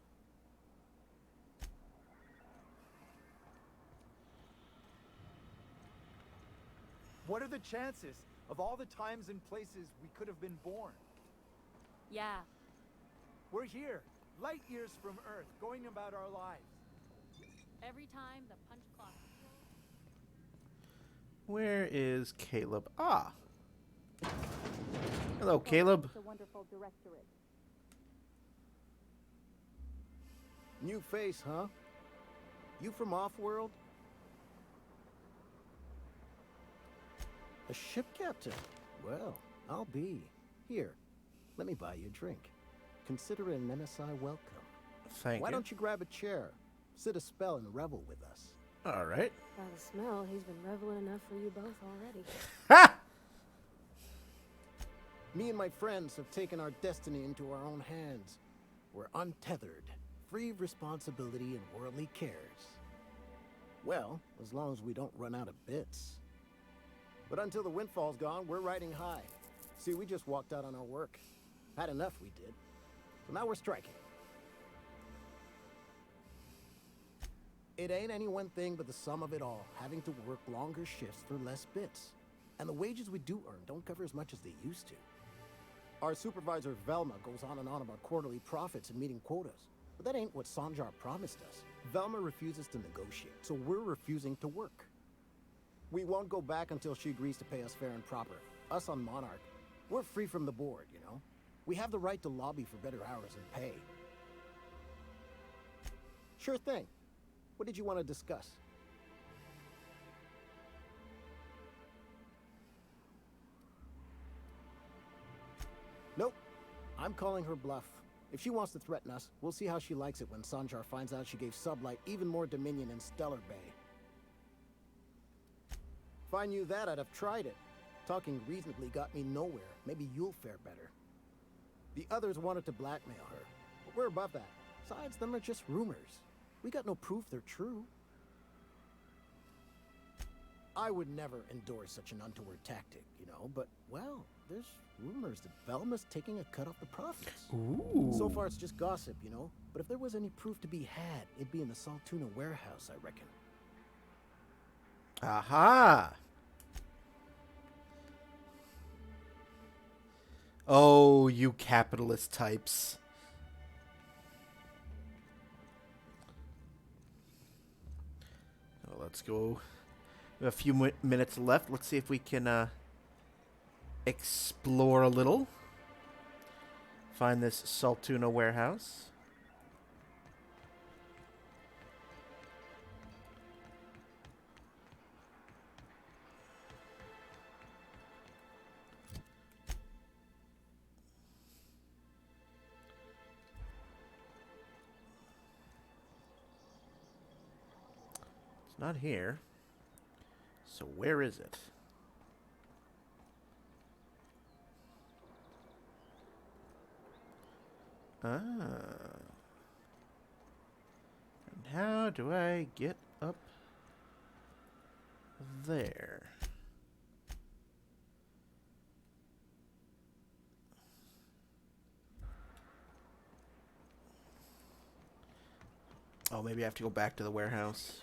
What are the chances of all the times and places we could have been born? Yeah. We're here, light years from Earth, going about our lives. Every time the punch clock. Where is Caleb? Ah. Hello, Caleb. It's a wonderful directorate. New face, huh? You from off-world? A ship captain? Well, I'll be. Here, let me buy you a drink. Consider it an MSI welcome. Thank you. Why don't you grab a chair, sit a spell, and revel with us? All right. By the smell, he's been reveling enough for you both already. Ha! Me and my friends have taken our destiny into our own hands. We're untethered, free of responsibility and worldly cares. Well, as long as we don't run out of bits. But until the windfall's gone, we're riding high. See, we just walked out on our work. Had enough, we did. So now we're striking. It ain't any one thing but the sum of it all, having to work longer shifts for less bits. And the wages we do earn don't cover as much as they used to. Our supervisor Velma goes on and on about quarterly profits and meeting quotas. But that ain't what Sanjar promised us. Velma refuses to negotiate, so we're refusing to work. We won't go back until she agrees to pay us fair and proper. Us on Monarch, we're free from the board, you know? We have the right to lobby for better hours and pay. Sure thing. What did you want to discuss? Nope. I'm calling her bluff. If she wants to threaten us, we'll see how she likes it when Sanjar finds out she gave Sublight even more dominion in Stellar Bay. If I knew that, I'd have tried it. Talking reasonably got me nowhere. Maybe you'll fare better. The others wanted to blackmail her, but we're above that. Besides, them are just rumors. We got no proof they're true. I would never endorse such an untoward tactic, you know, but, well, there's rumors that Velma's taking a cut off the profits. Ooh. So far, it's just gossip, you know, but if there was any proof to be had, it'd be in the Saltuna warehouse, I reckon. Aha! Oh, you capitalist types. Well, let's go. We have a few minutes left. Let's see if we can explore a little. Find this Saltuna warehouse. It's not here. So where is it? Ah. And how do I get up there? Oh, maybe I have to go back to the warehouse.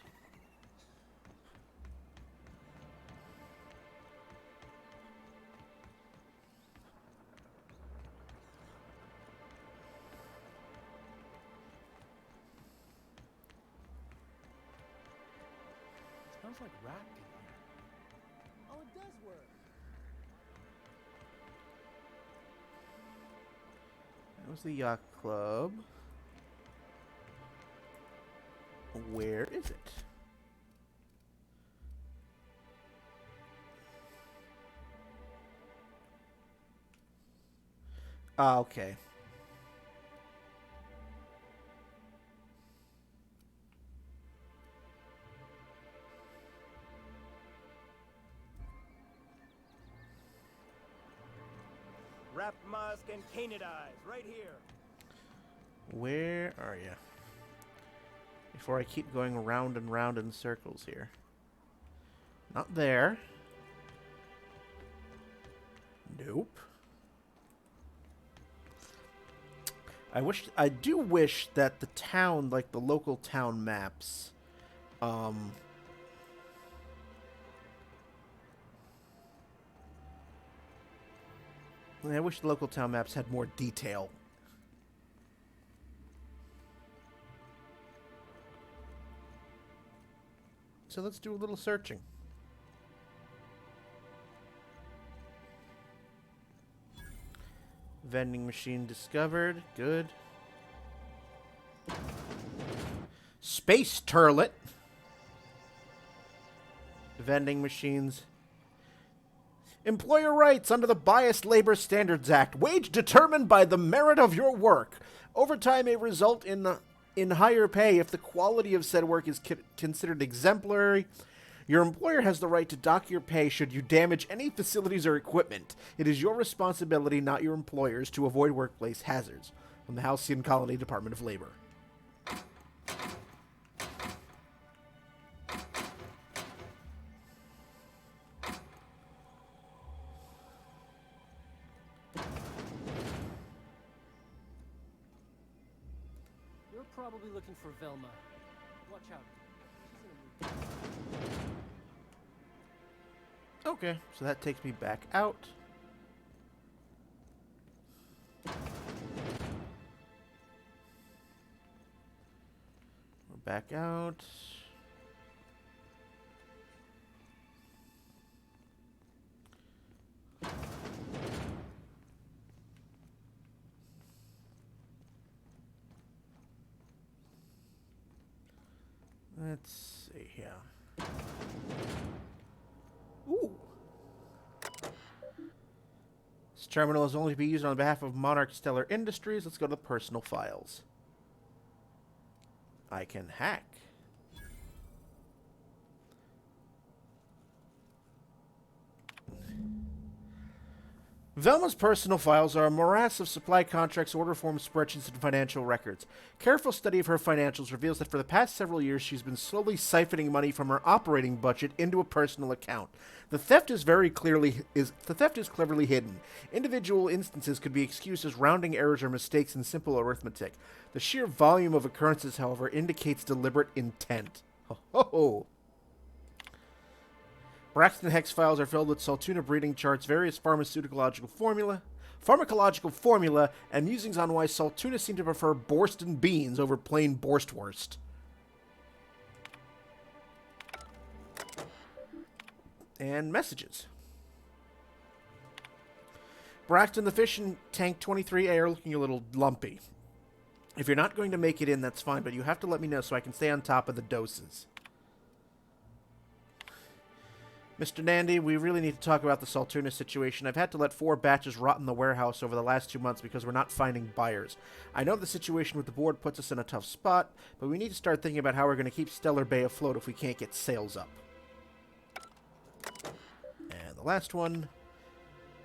Smells like rat in here. Oh, it does work. That was the yacht club. Where is it? Ah, okay. Wrap musk and canid eyes, right here. Where are you? Before I keep going round and round in circles here. Not there. Nope. I do wish that the town, like the local town maps, I wish the local town maps had more detail. So let's do a little searching. Vending machine discovered. Good. Space turlet. Vending machines. Employer rights under the Biased Labor Standards Act. Wage determined by the merit of your work. Overtime may result in higher pay if the quality of said work is considered exemplary. Your employer has the right to dock your pay should you damage any facilities or equipment. It is your responsibility, not your employer's, to avoid workplace hazards. From the Halcyon Colony Department of Labor. You're probably looking for Velma. Watch out. She's in a mood. Okay, so that takes me back out. We're back out. Let's see here. Ooh. This terminal is only to be used on behalf of Monarch Stellar Industries. Let's go to the personal files. I can hack. Velma's personal files are a morass of supply contracts, order forms, spreadsheets, and financial records. Careful study of her financials reveals that for the past several years she's been slowly siphoning money from her operating budget into a personal account. The theft is cleverly hidden. Individual instances could be excused as rounding errors or mistakes in simple arithmetic. The sheer volume of occurrences, however, indicates deliberate intent. Ho ho ho! Braxton Hex files are filled with Saltuna breeding charts, various pharmacological formula, and musings on why Saltuna seem to prefer Borston beans over plain Borstwurst. And messages. Braxton, the fish in tank 23A are looking a little lumpy. If you're not going to make it in, that's fine, but you have to let me know so I can stay on top of the doses. Mr. Nandy, we really need to talk about the Saltuna situation. I've had to let 4 batches rot in the warehouse over the last 2 months because we're not finding buyers. I know the situation with the board puts us in a tough spot, but we need to start thinking about how we're going to keep Stellar Bay afloat if we can't get sales up. And the last one.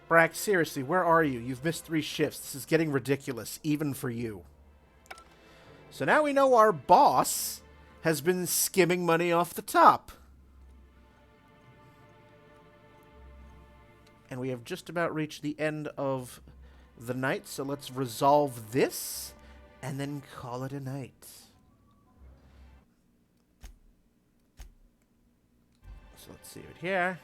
Brax, seriously, where are you? You've missed 3 shifts. This is getting ridiculous, even for you. So now we know our boss has been skimming money off the top. And we have just about reached the end of the night, so let's resolve this and then call it a night. So let's save it here.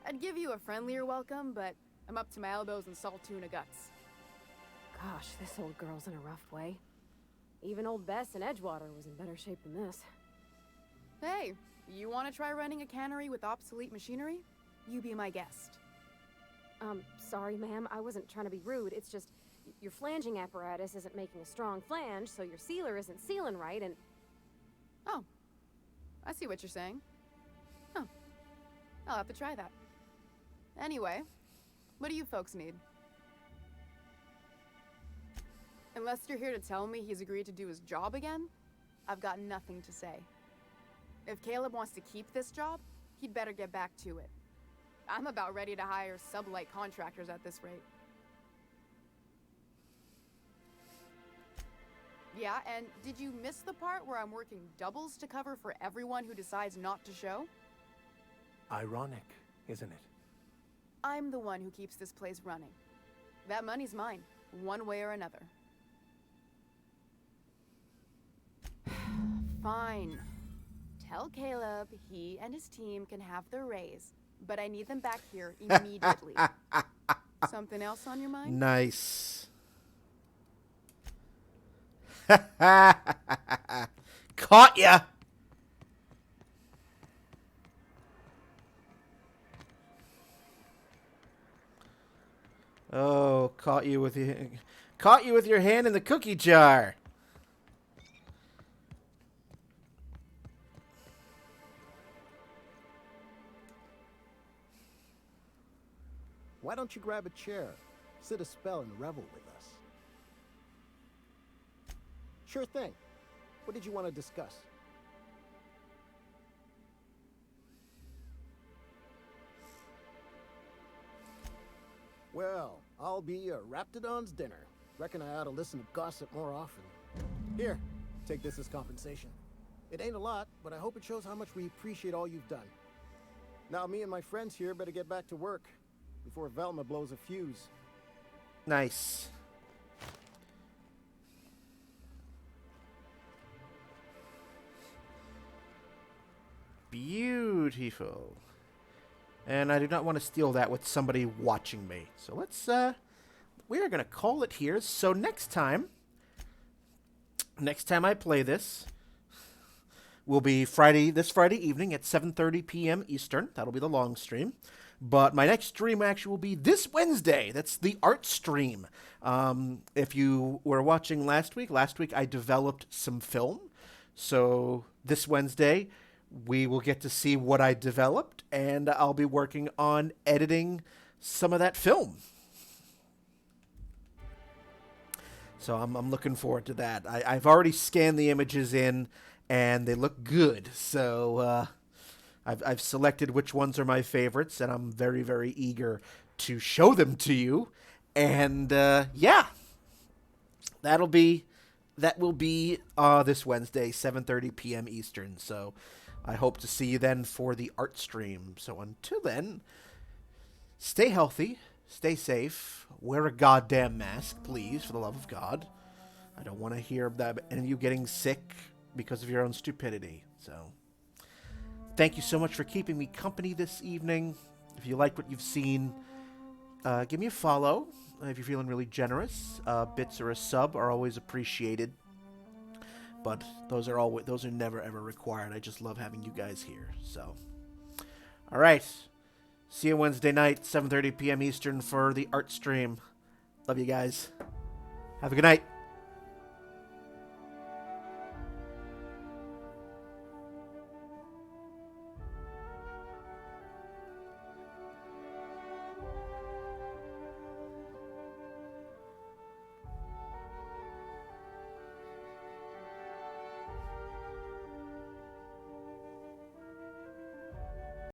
I'd give you a friendlier welcome, but I'm up to my elbows in Saltuna guts. Gosh, this old girl's in a rough way. Even old Bess in Edgewater was in better shape than this. Hey, you want to try running a cannery with obsolete machinery? You be my guest. Sorry, ma'am. I wasn't trying to be rude. It's just your flanging apparatus isn't making a strong flange, so your sealer isn't sealing right, and... Oh. I see what you're saying. Huh. I'll have to try that. Anyway, what do you folks need? Unless you're here to tell me he's agreed to do his job again, I've got nothing to say. If Caleb wants to keep this job, he'd better get back to it. I'm about ready to hire sublight contractors at this rate. Yeah, and did you miss the part where I'm working doubles to cover for everyone who decides not to show? Ironic, isn't it? I'm the one who keeps this place running. That money's mine, one way or another. Fine. Tell Caleb he and his team can have their raise, but I need them back here immediately. Something else on your mind? Nice. Caught ya! Oh, caught you with your hand in the cookie jar. Why don't you grab a chair, sit a spell, and revel with us? Sure thing. What did you want to discuss? Well, I'll be a Raptidon's dinner. Reckon I ought to listen to gossip more often. Here, take this as compensation. It ain't a lot, but I hope it shows how much we appreciate all you've done. Now me and my friends here better get back to work before Velma blows a fuse. Nice. Beautiful. And I do not want to steal that with somebody watching me. So let's, we are going to call it here. So next time I play this will be this Friday evening at 7:30 p.m. Eastern. That'll be the long stream. But my next stream actually will be this Wednesday. That's the art stream. If you were watching last week I developed some film. So this Wednesday, we will get to see what I developed, and I'll be working on editing some of that film. So I'm looking forward to that. I've already scanned the images in, and they look good. So I've selected which ones are my favorites, and I'm very, very eager to show them to you. And yeah, that will be this Wednesday, 7:30 p.m. Eastern. So I hope to see you then for the art stream. So until then, stay healthy, stay safe, wear a goddamn mask, please, for the love of God. I don't want to hear that any of you getting sick because of your own stupidity. So thank you so much for keeping me company this evening. If you like what you've seen, give me a follow if you're feeling really generous. Bits or a sub are always appreciated, but those are never ever required. I just love having you guys here. So, all right, see you Wednesday night, 7:30 p.m. Eastern for the art stream. Love you guys. Have a good night.